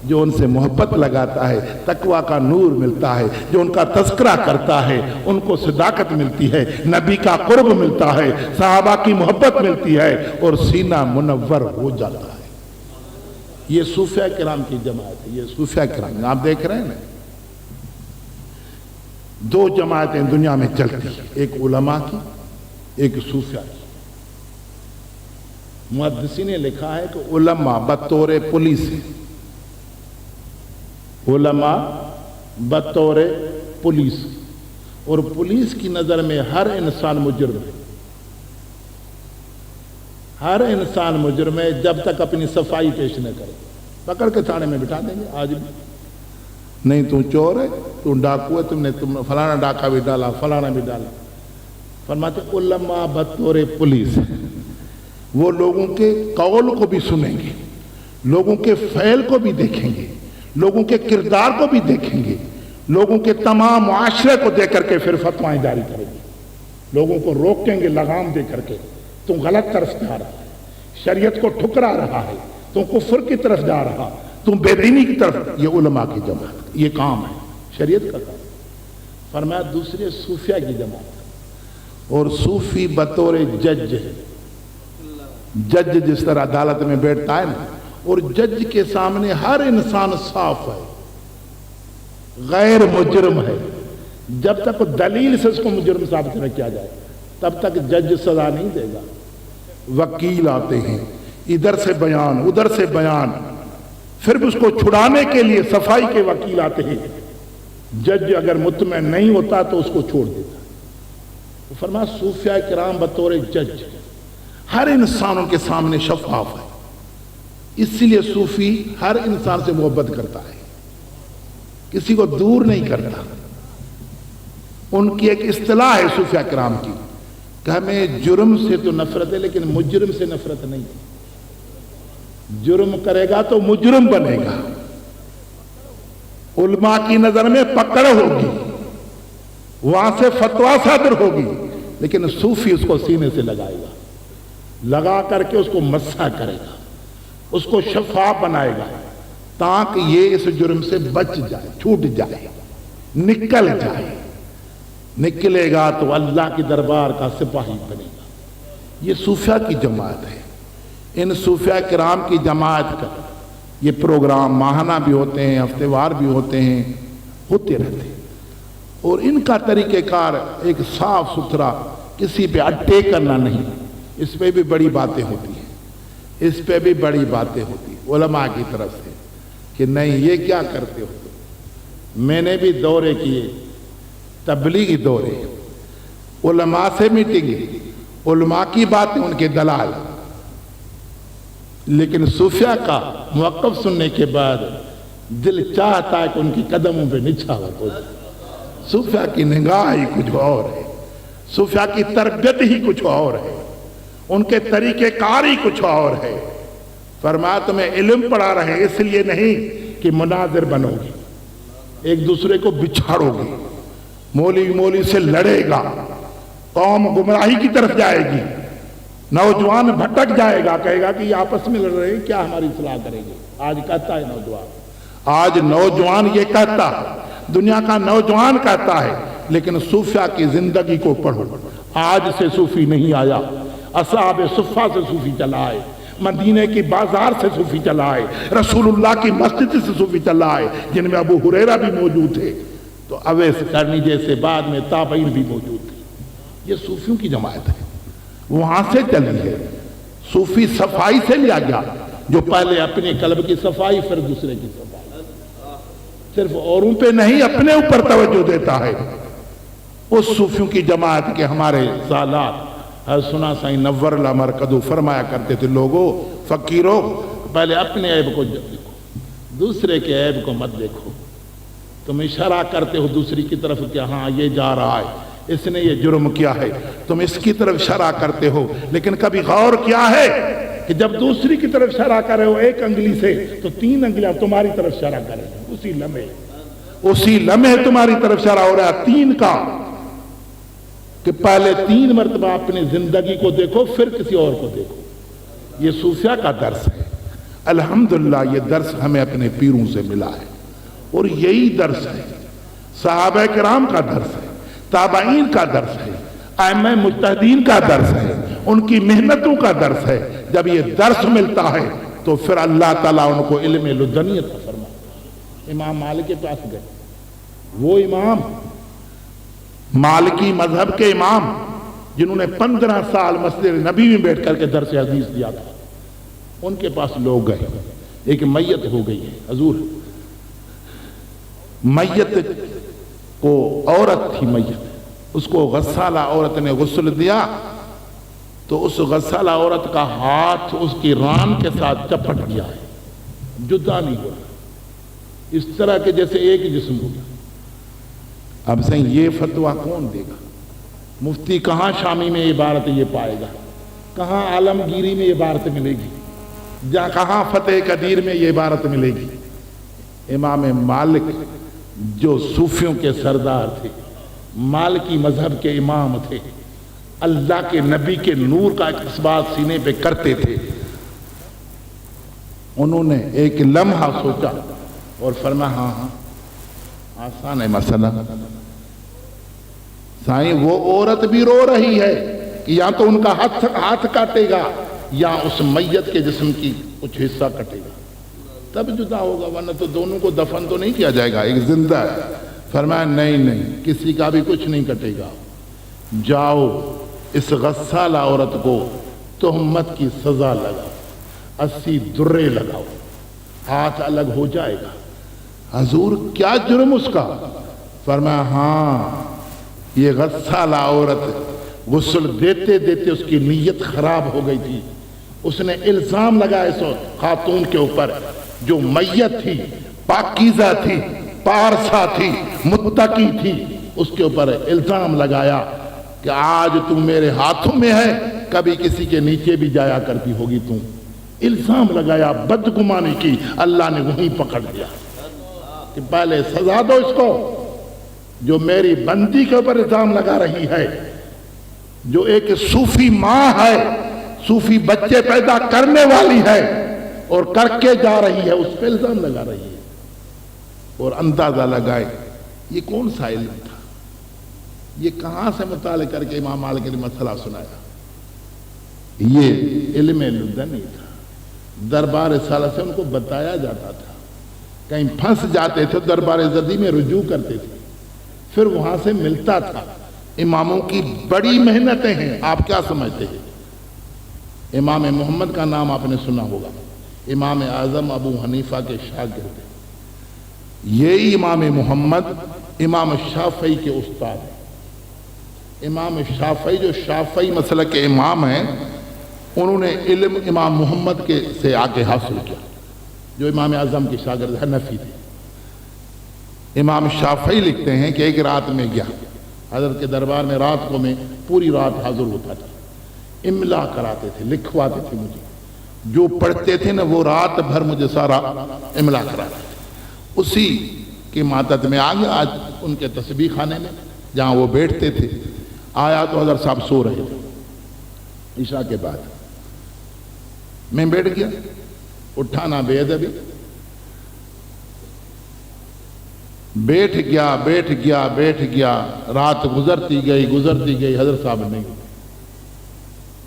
جو ان سے محبت لگاتا ہے تقویٰ کا نور ملتا ہے. جو ان کا تذکرہ کرتا ہے ان کو صداقت ملتی ہے، نبی کا قرب ملتا ہے، صحابہ کی محبت ملتی ہے اور سینہ منور ہو جاتا ہے. یہ صوفیاء کرام کی جماعت ہے. یہ صوفیاء کرام آپ دیکھ رہے ہیں نا، دو جماعتیں دنیا میں چلتی ہیں، ایک علماء کی، ایک صوفیاء کی. محدثین نے لکھا ہے کہ علماء بطور پولیس ہیں، علماء بطور پولیس، اور پولیس کی نظر میں ہر انسان مجرم ہے. ہر انسان مجرم ہے جب تک اپنی صفائی پیش نہ کرے. پکڑ کے تھانے میں بٹھا دیں گے آج بھی. نہیں تو چور ہے، تو ڈاکو ہے، تم نے فلانا ڈاکہ بھی ڈالا، فلانا بھی ڈالا. فرماتے علماء بطور پولیس وہ لوگوں کے قول کو بھی سنیں گے، لوگوں کے فعل کو بھی دیکھیں گے، لوگوں کے کردار کو بھی دیکھیں گے، لوگوں کے تمام معاشرے کو دے کر کے پھر فتوائیں جاری کریں گے. لوگوں کو روکیں گے لگام دے کر کے، تم غلط طرف جا رہا ہے، شریعت کو ٹھکرا رہا ہے، تم کفر کی طرف جا رہا، تم بے دینی کی طرف. یہ علماء کی جماعت، یہ کام ہے شریعت کا کام. فرمایا دوسرے صوفیاء کی جماعت، اور صوفی بطور جج ہے. جج جس طرح عدالت میں بیٹھتا ہے نا، اور جج کے سامنے ہر انسان صاف ہے، غیر مجرم ہے. جب تک دلیل سے اس کو مجرم ثابت نہ کیا جائے تب تک جج سزا نہیں دے گا. وکیل آتے ہیں، ادھر سے بیان ادھر سے بیان، پھر بھی اس کو چھڑانے کے لیے صفائی کے وکیل آتے ہیں. جج اگر مطمئن نہیں ہوتا تو اس کو چھوڑ دیتا. فرمایا صوفیاء کرام بطور جج ہر انسانوں کے سامنے شفاف ہے. اسی لیے صوفی ہر انسان سے محبت کرتا ہے، کسی کو دور نہیں کرتا. ان کی ایک اصطلاح ہے صوفیاء کرام کی کہ ہمیں جرم سے تو نفرت ہے لیکن مجرم سے نفرت نہیں ہے. جرم کرے گا تو مجرم بنے گا. علماء کی نظر میں پکڑ ہوگی، وہاں سے فتویٰ صادر ہوگی، لیکن صوفی اس کو سینے سے لگائے گا، لگا کر کے اس کو مسح کرے گا، اس کو شفاف بنائے گا تاکہ یہ اس جرم سے بچ جائے، چھوٹ جائے، نکل جائے. نکلے گا تو اللہ کے دربار کا سپاہی بنے گا۔ یہ صوفیہ کی جماعت ہے۔ ان صوفیہ کرام کی جماعت کا یہ پروگرام ماہانہ بھی ہوتے ہیں، ہفتے وار بھی ہوتے ہیں، ہوتے رہتے ہیں، اور ان کا طریقہ کار ایک صاف ستھرا، کسی پہ اٹے کرنا نہیں۔ اس پہ بھی بڑی باتیں ہوتی ہیں، اس پہ بھی بڑی باتیں ہوتی ہیں علماء کی طرف سے کہ نہیں یہ کیا کرتے ہو۔ میں نے بھی دورے کیے، تبلیغی دورے، علماء سے میٹنگیں، علماء کی باتیں ان کے دلال، لیکن صوفیہ کا موقف سننے کے بعد دل چاہتا ہے کہ ان کی قدموں پہ نچھاور ہو جائے۔ صوفیہ کی نگاہ ہی کچھ اور ہے، صوفیہ کی تربیت ہی کچھ اور ہے، ان کے طریقہ کار ہی کچھ اور ہے۔ فرمایا تمہیں علم پڑھا رہے ہیں اس لیے نہیں کہ مناظر بنو گے، ایک دوسرے کو بچھاڑو گے، مولوی سے لڑے گا، قوم گمراہی کی طرف جائے گی، نوجوان بھٹک جائے گا، کہے گا کہ یہ آپس میں لڑ رہے ہیں، کیا ہماری اصلاح کریں گے۔ آج کہتا ہے نوجوان، آج نوجوان یہ کہتا ہے، دنیا کا نوجوان کہتا ہے، لیکن صوفیہ کی زندگی کو پڑھو۔ آج سے صوفی نہیں آیا، اصحاب صفہ سے صوفی چلا ہے، مدینے کی بازار سے صوفی چلا ہے، رسول اللہ کی مسجد سے صوفی چلا ہے، جن میں ابو ہریرہ بھی موجود تھے، تو اویس کرنی جیسے بعد میں تابعین بھی موجود تھے۔ یہ صوفیوں کی جماعت ہے، وہاں سے چلی ہے۔ صوفی صفائی سے لیا گیا، جو پہلے اپنے قلب کی صفائی پھر دوسرے کی صفائی، صرف اوروں پہ نہیں اپنے اوپر توجہ دیتا ہے۔ اس صوفیوں کی جماعت کے ہمارے سالات سنا سائیں نور اللہ مرکزو فرمایا کرتے تھے، لوگوں فقیروں پہلے اپنے عیب کو دیکھو، دوسرے کے عیب کو مت دیکھو۔ تم اشارہ کرتے ہو دوسری کی طرف کہ ہاں یہ جا رہا ہے، اس نے یہ جرم کیا ہے، تم اس کی طرف اشارہ کرتے ہو، لیکن کبھی غور کیا ہے کہ جب دوسری کی طرف اشارہ کر رہے ہو ایک انگلی سے، تو 3 انگلیاں تمہاری طرف اشارہ کر رہے ہیں، اسی لمحے تمہاری طرف اشارہ ہو رہا ہے 3 کا، کہ پہلے 3 مرتبہ اپنی زندگی کو دیکھو پھر کسی اور کو دیکھو۔ یہ صوفیہ کا درس ہے۔ الحمدللہ یہ درس ہمیں اپنے پیروں سے ملا ہے، اور یہی درس ہے، صحابہ کرام کا درس ہے، تابعین کا درس ہے، ائمہ مجتہدین کا درس ہے، ان کی محنتوں کا درس ہے۔ جب یہ درس ملتا ہے تو پھر اللہ تعالیٰ ان کو علم لدنیت فرماتا ہے۔ امام مالک کے پاس گئے، وہ امام مالکی مذہب کے امام جنہوں نے 15 سال مسجد نبی میں بیٹھ کر کے درس حدیث دیا تھا، ان کے پاس لوگ گئے، ایک میت ہو گئی ہے حضور، میت کو عورت تھی، میت اس کو غسالہ عورت نے غسل دیا، تو اس غسالہ عورت کا ہاتھ اس کی ران کے ساتھ چپٹ گیا ہے، جدا نہیں ہو رہا، اس طرح کے جیسے ایک جسم ہو گیا۔ اب سہیں یہ فتویٰ کون دے گا؟ مفتی کہاں شامی میں عبارت یہ پائے گا؟ کہاں عالمگیری میں یہ عبارت ملے گی؟ کہاں فتح قدیر میں یہ عبارت ملے گی؟ امام مالک جو صوفیوں کے سردار تھے، مالکی مذہب کے امام تھے، اللہ کے نبی کے نور کا اثبات سینے پہ کرتے تھے، انہوں نے ایک لمحہ سوچا اور فرمایا ہاں آسان ہے مسئلہ، سائیں وہ عورت بھی رو رہی ہے کہ یا تو ان کا ہاتھ کاٹے گا یا اس میت کے جسم کی کچھ حصہ کٹے گا، تب جدا ہوگا، ورنہ تو دونوں کو دفن تو نہیں کیا جائے گا، ایک زندہ ہے۔ فرمایا نہیں کسی کا بھی کچھ نہیں کٹے گا، جاؤ اس غسالہ عورت کو تہمت کی سزا لگاؤ، 80 درے لگاؤ، ہاتھ الگ ہو جائے گا۔ حضور کیا جرم اس کا؟ فرمایا ہاں یہ غسالہ عورت غسل دیتے دیتے اس کی نیت خراب ہو گئی تھی، اس نے الزام لگایا اس خاتون کے اوپر جو میت تھی، پاکیزہ تھی، پارسا تھی، متقی تھی، اس کے اوپر الزام لگایا کہ آج تم میرے ہاتھوں میں ہے، کبھی کسی کے نیچے بھی جایا کرتی ہوگی تم، الزام لگایا، بدگمانی کی، اللہ نے وہیں پکڑ لیا کہ پہلے سزا دو اس کو جو میری بندی کے اوپر الزام لگا رہی ہے، جو ایک صوفی ماں ہے، صوفی بچے پیدا کرنے والی ہے اور کر کے جا رہی ہے، اس پہ الزام لگا رہی ہے۔ اور اندازہ لگائے یہ کون سا علم تھا، یہ کہاں سے مطالعہ کر کے امام مالک نے مسئلہ سنایا؟ یہ علم لدنی تھا، دربار رسالہ سے ان کو بتایا جاتا تھا، کہیں پھنس جاتے تھے دربار زدی میں رجوع کرتے تھے، پھر وہاں سے ملتا تھا۔ اماموں کی بڑی محنتیں ہیں، آپ کیا سمجھتے ہیں؟ امام محمد کا نام آپ نے سنا ہوگا، امام اعظم ابو حنیفہ کے شاگرد ہیں۔ یہی امام محمد امام شافعی کے استاد ہیں۔ امام شافعی جو شافعی مسلک کے امام ہیں، انہوں نے علم امام محمد کے سے آگے حاصل کیا، جو امام اعظم کے شاگرد حنفی تھے۔ امام شافعی لکھتے ہیں کہ ایک رات میں گیا حضرت کے دربار میں، رات کو میں پوری رات حاضر ہوتا تھا، املا کراتے تھے، لکھواتے تھے مجھے، جو پڑھتے تھے نا وہ رات بھر مجھے سارا املا کراتے تھے۔ اسی کی ماتحت میں آ گیا آج ان کے تسبیح خانے میں جہاں وہ بیٹھتے تھے، آیا تو حضرت صاحب سو رہے تھے عشاء کے بعد، میں بیٹھ گیا، اٹھانا بے ادبی، بیٹھ گیا، رات گزرتی گئی، حضرت صاحب نہیں ہوتے۔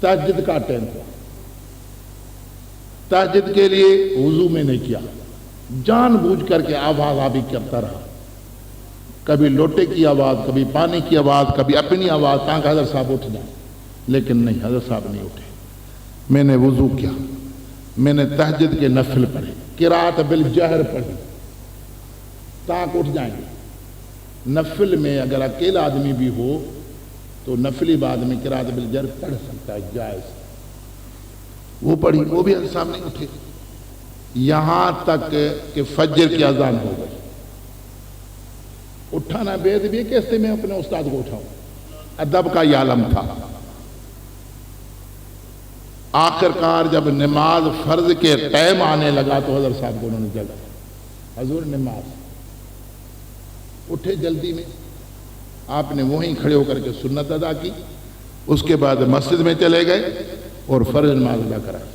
تہجد کا ٹائم تھا، تہجد کے لیے وضو میں نہیں کیا، جان بوجھ کر کے آواز آبی کرتا رہا، کبھی لوٹے کی آواز، کبھی پانی کی آواز، کبھی اپنی آواز، تاکہ حضرت صاحب اٹھ جائیں، لیکن نہیں، حضرت صاحب نہیں اٹھے۔ میں نے وضو کیا، میں نے تہجد کے نفل پڑھے، قرات بالجہر پڑھی تاکہ اٹھ جائیں گے۔ نفل میں اگر اکیلا آدمی بھی ہو تو نفلی بعد میں قرات بالجہر پڑھ سکتا ہے، جائز۔ وہ پڑھی، وہ بھی حضرت صاحب نہیں اٹھے، یہاں تک کہ فجر کی اذان ہو گئی۔ اٹھانا بے ادبی، کیسے میں اپنے استاد کو اٹھاؤں؟ ادب کا یہ عالم تھا۔ آخر کار جب نماز فرض کے ٹائم آنے لگا تو حضرت صاحب کو انہوں نے جگہ، حضور نماز، اٹھے جلدی میں، آپ نے وہیں کھڑے ہو کر کے سنت ادا کی، اس کے بعد مسجد میں چلے گئے اور فرض نماز ادا کرائی۔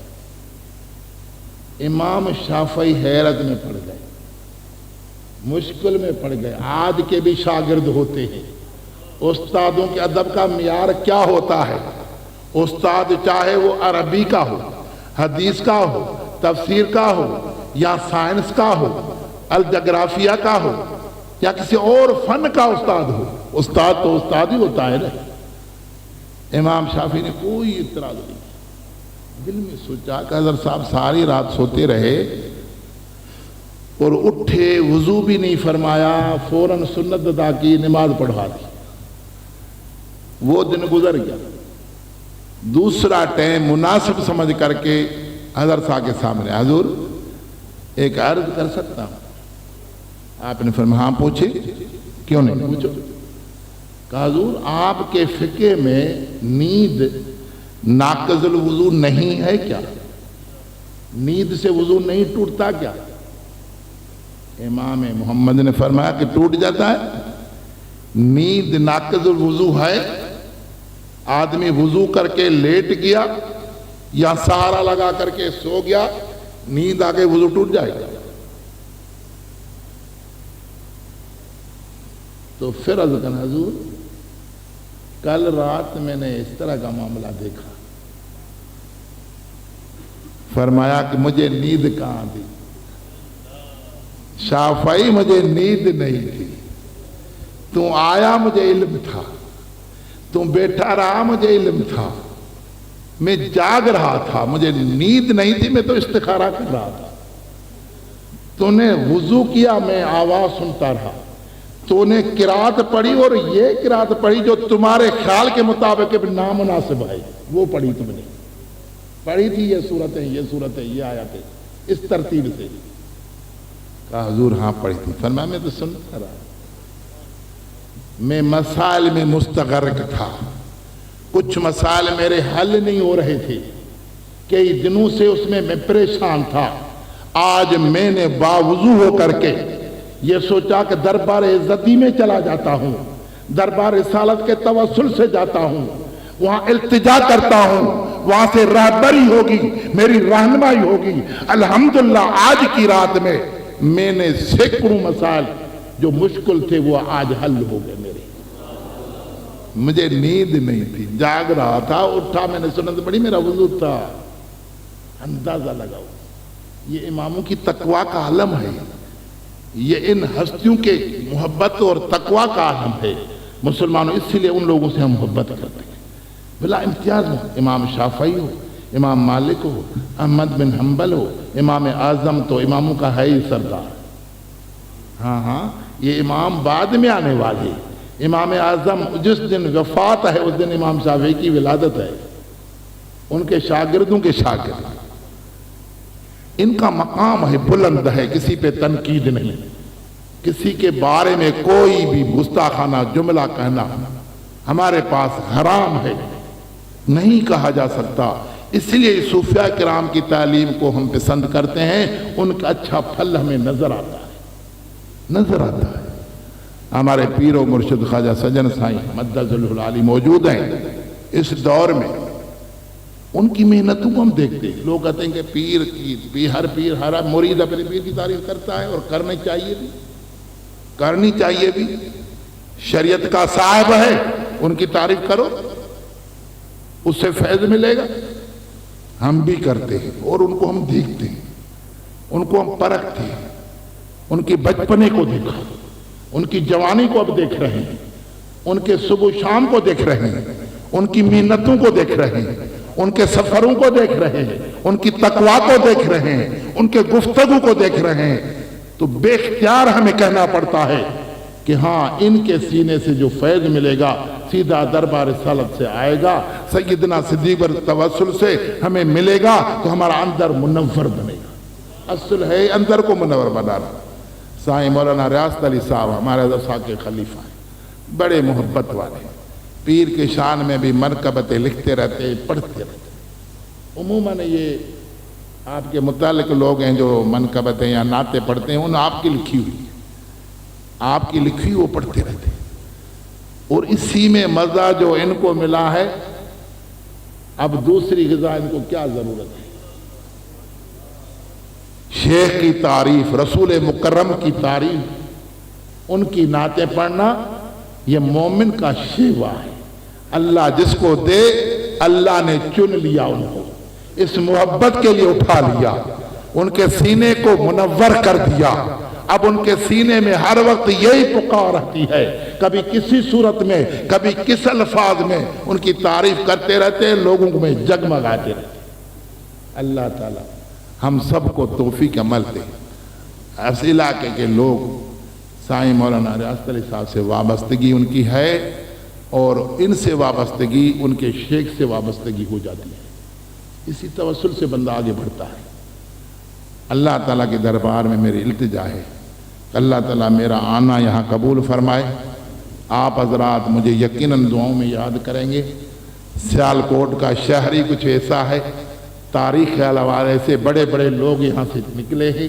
امام شافعی حیرت میں پڑ گئے، مشکل میں پڑ گئے۔ آج کے بھی شاگرد ہوتے ہیں، استادوں کے ادب کا معیار کیا ہوتا ہے؟ استاد چاہے وہ عربی کا ہو، حدیث کا ہو، تفسیر کا ہو، یا سائنس کا ہو، الجغرافیہ کا ہو، یا کسی اور فن کا استاد ہو، استاد تو استاد ہی ہوتا ہے نا۔ امام شافعی نے کوئی اعتراض نہیں کیا، دل میں سوچا کہ حضرت صاحب ساری رات سوتے رہے اور اٹھے، وضو بھی نہیں فرمایا، فوراً سنت ادا کی، نماز پڑھوا دی۔ وہ دن گزر گیا، دوسرا ٹائم مناسب سمجھ کر کے حضرت صاحب کے سامنے، حضور ایک عرض کر سکتا ہوں؟ آپ نے فرمایا ہاں پوچھے۔ کیوں نہیں؟ پوچھو۔ کہا حضور آپ کے فقہ میں نیند ناقض الوضو نہیں ہے کیا؟ نیند سے وضو نہیں ٹوٹتا کیا؟ امام محمد نے فرمایا کہ ٹوٹ جاتا ہے۔ نیند ناقض الوضو ہے، آدمی وضو کر کے لیٹ گیا یا سہارا لگا کر کے سو گیا، نیند آ کے وضو ٹوٹ جائے گا۔ تو پھر حضور کل رات میں نے اس طرح کا معاملہ دیکھا، فرمایا کہ مجھے نیند کہاں تھی؟ شافعی مجھے نیند نہیں تھی، تو آیا مجھے علم تھا، تم بیٹھا رہا مجھے علم تھا، میں جاگ رہا تھا، مجھے نیند نہیں تھی، میں تو استخارہ کر رہا تھا۔ تو نے وضو کیا، میں آواز سنتا رہا، تو نے قرات پڑھی اور یہ قرات پڑھی جو تمہارے خیال کے مطابق نامناسب ہے، وہ پڑھی تم نے، پڑھی تھی یہ صورتیں، یہ آیتیں اس ترتیب سے۔ کہا حضور ہاں پڑھی تھی۔ فرمایا میں تو سنتا رہا، میں مسائل میں مستغرق تھا، کچھ مسائل میرے حل نہیں ہو رہے تھے، کئی دنوں سے اس میں پریشان تھا۔ آج میں نے باوضو ہو کر کے یہ سوچا کہ دربار عزتی میں چلا جاتا ہوں، دربار رسالت کے توسل سے جاتا ہوں، وہاں التجا کرتا ہوں، وہاں سے رہبری ہوگی، میری رہنمائی ہوگی۔ الحمدللہ آج کی رات میں نے سینکڑوں مسائل جو مشکل تھے وہ آج حل ہو گئے میرے۔ مجھے نیند نہیں تھی، جاگ رہا تھا، اٹھا، میں نے سنت پڑھی، میرا وضو تھا۔ اندازہ لگاؤ، یہ اماموں کی تقویٰ کا عالم ہے، یہ ان ہستیوں کے محبت اور تقویٰ کا عالم ہے۔ مسلمانوں، اس لیے ان لوگوں سے ہم محبت کرتے ہیں بلا امتیاز ہو، امام شافعی ہو، امام مالک ہو، احمد بن حنبل ہو، امام اعظم تو اماموں کا ہے ہی سردار۔ ہاں یہ امام بعد میں آنے والے، امام اعظم جس دن وفات ہے اس دن امام شافعی کی ولادت ہے، ان کے شاگردوں کے شاگرد، ان کا مقام ہے، بلند ہے، کسی پہ تنقید نہیں، کسی کے بارے میں کوئی بھی گستاخانہ جملہ کہنا ہمارے پاس حرام ہے، نہیں کہا جا سکتا۔ اس لیے صوفیاء کرام کی تعلیم کو ہم پسند کرتے ہیں، ان کا اچھا پھل ہمیں نظر آتا ہے۔ ہمارے پیر و مرشد خواجہ سجن سائیں مدد العالی موجود ہیں اس دور میں، ان کی محنتوں کو ہم دیکھتے ہیں۔ لوگ کہتے ہیں کہ ہر مرید اپنے پیر کی تعریف کرتا ہے، اور کرنی چاہیے بھی، شریعت کا صاحب ہے، ان کی تعریف کرو، اس سے فیض ملے گا۔ ہم بھی کرتے ہیں، اور ان کو ہم دیکھتے ہیں، ان کو ہم پرکھتے ہیں، ان کی بچپنے کو دیکھا، ان کی جوانی کو اب دیکھ رہے ہیں، ان کے صبح و شام کو دیکھ رہے ہیں، ان کی محنتوں کو دیکھ رہے ہیں، ان کے سفروں کو دیکھ رہے ہیں، ان کی تقویٰ کو دیکھ رہے ہیں، ان کے گفتگو کو دیکھ رہے ہیں، تو بے اختیار ہمیں کہنا پڑتا ہے کہ ہاں ان کے سینے سے جو فیض ملے گا سیدھا دربار رسالت سے آئے گا، سیدنا صدیق پر توسل سے ہمیں ملے گا، تو ہمارا اندر منور بنے گا۔ اصل ہے اندر کو منور بنانا۔ سائیں مولانا ریاست علی صاحب ہمارے رضا کے خلیفہ ہیں، بڑے محبت والے، پیر کے شان میں بھی منقبتیں لکھتے رہتے، پڑھتے رہتے۔ عموماً یہ آپ کے متعلق لوگ ہیں جو منقبتیں یا نعتیں پڑھتے ہیں، ان آپ کی لکھی ہوئی، آپ کی لکھی وہ پڑھتے رہتے، اور اسی میں مزہ جو ان کو ملا ہے، اب دوسری غذا ان کو کیا ضرورت ہے؟ شیخ کی تعریف، رسول مکرم کی تعریف، ان کی نعتیں پڑھنا، یہ مومن کا شیوا ہے۔ اللہ جس کو دے، اللہ نے چن لیا ان کو، اس محبت کے لیے اٹھا لیا، ان کے سینے کو منور کر دیا۔ اب ان کے سینے میں ہر وقت یہی پکار رہتی ہے، کبھی کسی صورت میں، کبھی کس الفاظ میں ان کی تعریف کرتے رہتے ہیں، لوگوں میں جگمگاتے رہتے ہیں۔ اللہ تعالی ہم سب کو توفیق عمل دے۔ اس علاقے کے لوگ سائیں مولانا ریاست علی صاحب سے وابستگی ان کی ہے، اور ان سے وابستگی ان کے شیخ سے وابستگی ہو جاتی ہے، اسی توسل سے بندہ آگے بڑھتا ہے۔ اللہ تعالیٰ کے دربار میں میری التجا ہے، اللہ تعالیٰ میرا آنا یہاں قبول فرمائے۔ آپ حضرات مجھے یقیناً دعاؤں میں یاد کریں گے۔ سیالکوٹ کا شہری کچھ ایسا ہے، تاریخ کے حوالے سے بڑے بڑے لوگ یہاں سے نکلے ہیں،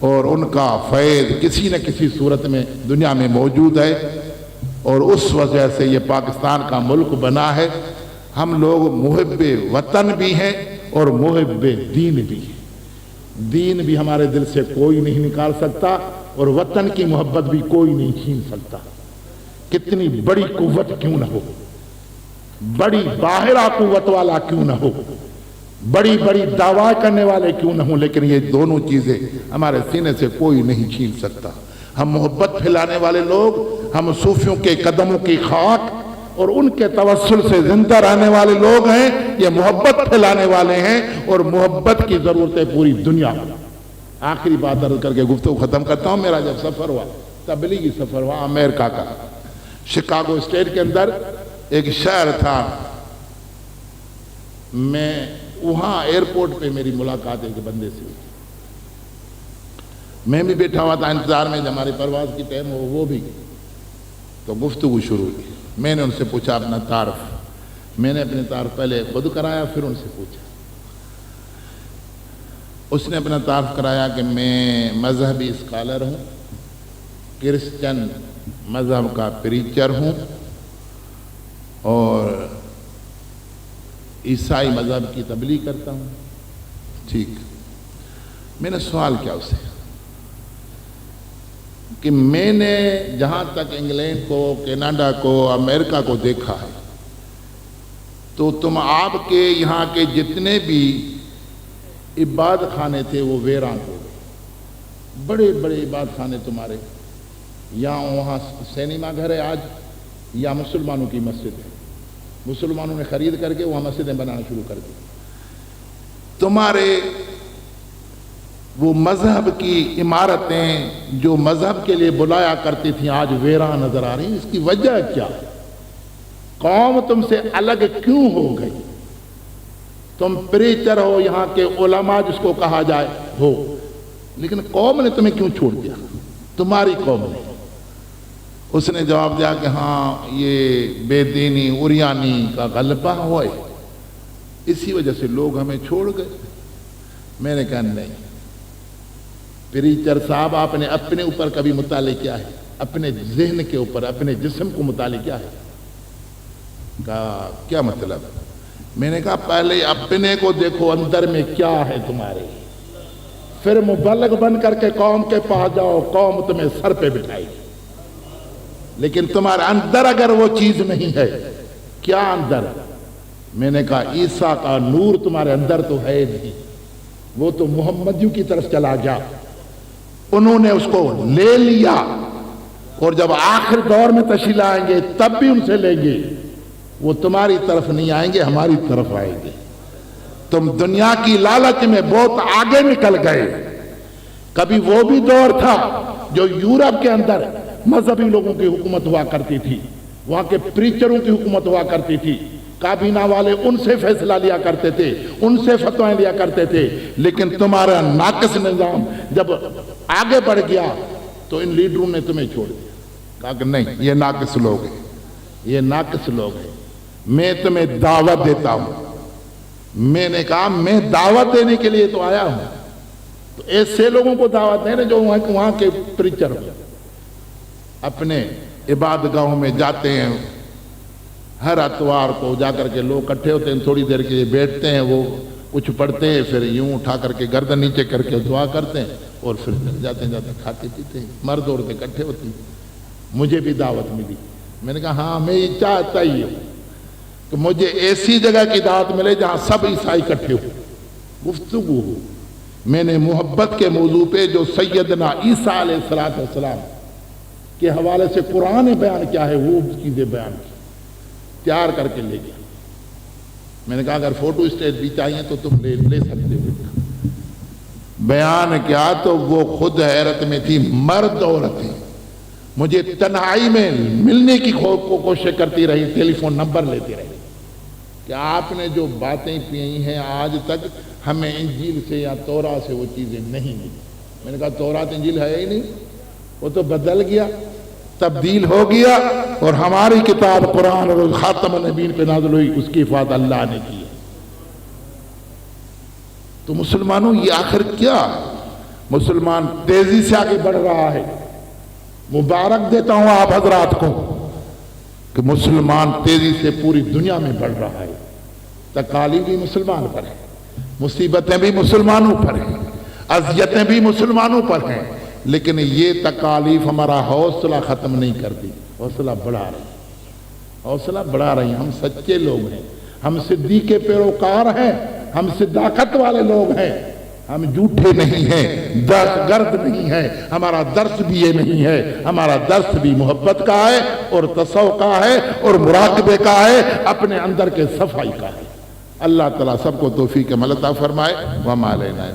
اور ان کا فیض کسی نہ کسی صورت میں دنیا میں موجود ہے، اور اس وجہ سے یہ پاکستان کا ملک بنا ہے۔ ہم لوگ محب وطن بھی ہیں اور محب دین بھی ہیں۔ دین بھی ہمارے دل سے کوئی نہیں نکال سکتا، اور وطن کی محبت بھی کوئی نہیں چھین سکتا، کتنی بڑی قوت کیوں نہ ہو، بڑی باہرہ قوت والا کیوں نہ ہو، بڑی بڑی دعویٰ کرنے والے کیوں نہ ہوں، لیکن یہ دونوں چیزیں ہمارے سینے سے کوئی نہیں چھین سکتا۔ ہم محبت پھیلانے والے لوگ، ہم صوفیوں کے قدموں کی خاک اور ان کے توسل سے زندہ رہنے والے لوگ ہیں، یہ محبت پھیلانے والے ہیں، اور محبت کی ضرورت ہے پوری دنیا میں۔ آخری بات عرض کر کے گفتگو ختم کرتا ہوں۔ میرا جب سفر ہوا، تبلیغی سفر ہوا امریکہ کا، شکاگو اسٹیٹ کے اندر ایک شہر تھا، میں وہاں ایئرپورٹ پہ میری ملاقات ایک بندے سے ہوئی، میں بھی بیٹھا ہوا تھا انتظار میں، جب ہماری پرواز کی ٹائم ہو، وہ بھی، تو گفتگو شروع ہوئی۔ میں نے ان سے پوچھا اپنا تعارف، میں نے اپنے تعارف پہلے خود کرایا، پھر ان سے پوچھا۔ اس نے اپنا تعارف کرایا کہ میں مذہبی اسکالر ہوں، کرسچن مذہب کا پریچر ہوں، اور عیسائی مذہب کی تبلیغ کرتا ہوں۔ ٹھیک، میں نے سوال کیا اس سے کہ میں نے جہاں تک انگلینڈ کو، کینیڈا کو، امریکہ کو دیکھا ہے، تو تم آپ کے یہاں کے جتنے بھی عبادت خانے تھے وہ ویران ہو گئے. بڑے بڑے عبادت خانے تمہارے یہاں وہاں سینما گھر ہے آج، یا مسلمانوں کی مسجد ہے، مسلمانوں نے خرید کر کے وہاں مسجدیں بنانا شروع کر دی. تمہارے وہ مذہب کی عمارتیں جو مذہب کے لیے بلایا کرتی تھیں آج ویران نظر آ رہی ہیں. اس کی وجہ کیا ہے؟ قوم تم سے الگ کیوں ہو گئی؟ تم پریچر ہو، یہاں کے علماء جس کو کہا جائے ہو، لیکن قوم نے تمہیں کیوں چھوڑ دیا؟ تمہاری قوم نے. اس نے جواب دیا کہ ہاں یہ بے دینی اریانی کا غلبہ ہوا ہے، اسی وجہ سے لوگ ہمیں چھوڑ گئے. میں نے کہا نہیں پریچر صاحب، آپ نے اپنے اوپر کبھی مطالعہ کیا ہے؟ اپنے ذہن کے اوپر، اپنے جسم کو مطالعہ کیا ہے؟ کہا کیا مطلب؟ میں نے کہا پہلے اپنے کو دیکھو اندر میں کیا ہے تمہارے، پھر مبلغ بن کر کے قوم کے پاس جاؤ، قوم تمہیں سر پہ بٹھائے گی. لیکن تمہارے اندر اگر وہ چیز نہیں ہے، کیا اندر؟ میں نے کہا عیسیٰ کا نور تمہارے اندر تو ہے نہیں، وہ تو محمدیوں کی طرف چلا گیا، انہوں نے اس کو لے لیا، اور جب آخر دور میں تشریف لائیں گے تب بھی ان سے لیں گے. وہ تمہاری طرف نہیں آئیں گے، ہماری طرف آئیں گے. تم دنیا کی لالچ میں بہت آگے نکل گئے. کبھی وہ بھی دور تھا جو یورپ کے اندر مذہبی لوگوں کی حکومت ہوا کرتی تھی، وہاں کے پریچروں کی حکومت ہوا کرتی تھی، کابینہ والے ان سے فیصلہ لیا کرتے تھے، ان سے فتوائیں لیا کرتے تھے. لیکن تمہارا ناقص نظام جب آگے بڑھ گیا تو ان لیڈروں نے تمہیں چھوڑ دیا. کہا کہ نہیں یہ ناقص لوگ ہیں، یہ ناقص لوگ ہیں، میں تمہیں دعوت دیتا ہوں. میں نے کہا میں دعوت دینے کے لیے تو آیا ہوں، تو ایسے لوگوں کو دعوت دینے جو وہاں کے پریچر ہو، اپنے عبادت گاہوں میں جاتے ہیں، ہر اتوار کو جا کر کے لوگ اکٹھے ہوتے ہیں، تھوڑی دیر کے لیے بیٹھتے ہیں، وہ کچھ پڑھتے ہیں، پھر یوں اٹھا کر کے گردن نیچے کر کے دعا کرتے ہیں، اور پھر جاتے ہیں کھاتے پیتے ہیں، مرد عورتیں اکٹھے ہوتی ہیں. مجھے بھی دعوت ملی. میں نے کہا ہاں میں یہ چاہتا ہی ہوں کہ مجھے ایسی جگہ کی دعوت ملے جہاں سب عیسائی اکٹھے ہو، گفتگو ہو. میں نے محبت کے موضوع پہ جو سیدنا عیسیٰ علیہ السلام کے حوالے سے قرآن بیان کیا ہے وہ چیزیں بیان کی، تیار کر کے لے گیا. میں نے کہا اگر فوٹو اسٹیٹ بھی چاہیے تو تم لے سکتے ہو. بیان کیا تو وہ خود حیرت میں تھی. مرد عورتیں مجھے تنہائی میں ملنے کی کوشش کرتی رہی، ٹیلی فون نمبر لیتی رہی کہ آپ نے جو باتیں کی ہیں آج تک ہمیں انجیل سے یا تورات سے وہ چیزیں نہیں ملی. میں نے کہا تورات انجیل ہے ہی نہیں، وہ تو بدل گیا، تبدیل ہو گیا، اور ہماری کتاب قرآن اور خاتم النبیین پہ نازل ہوئی، اس کی حفاظت اللہ نے کی ہے. تو مسلمانوں یہ آخر کیا؟ مسلمان تیزی سے آگے بڑھ رہا ہے. مبارک دیتا ہوں آپ حضرات کو کہ مسلمان تیزی سے پوری دنیا میں بڑھ رہا ہے. تکالیف بھی مسلمان پر ہیں، مصیبتیں بھی مسلمانوں پر ہیں، اذیتیں بھی مسلمانوں پر ہیں، لیکن یہ تکالیف ہمارا حوصلہ ختم نہیں کرتی، حوصلہ بڑھا رہی، حوصلہ بڑھا رہی. ہم سچے لوگ ہیں، ہم صدیق کے پیروکار ہیں، ہم صداقت والے لوگ ہیں، ہم جھوٹے نہیں ہیں، دہشت گرد نہیں ہیں. ہمارا درس بھی یہ نہیں ہے، ہمارا درس بھی محبت کا ہے، اور تصوف کا ہے، اور مراقبے کا ہے، اپنے اندر کے صفائی کا ہے. اللہ تعالیٰ سب کو توفیق عمل عطا فرمائے. وما علینا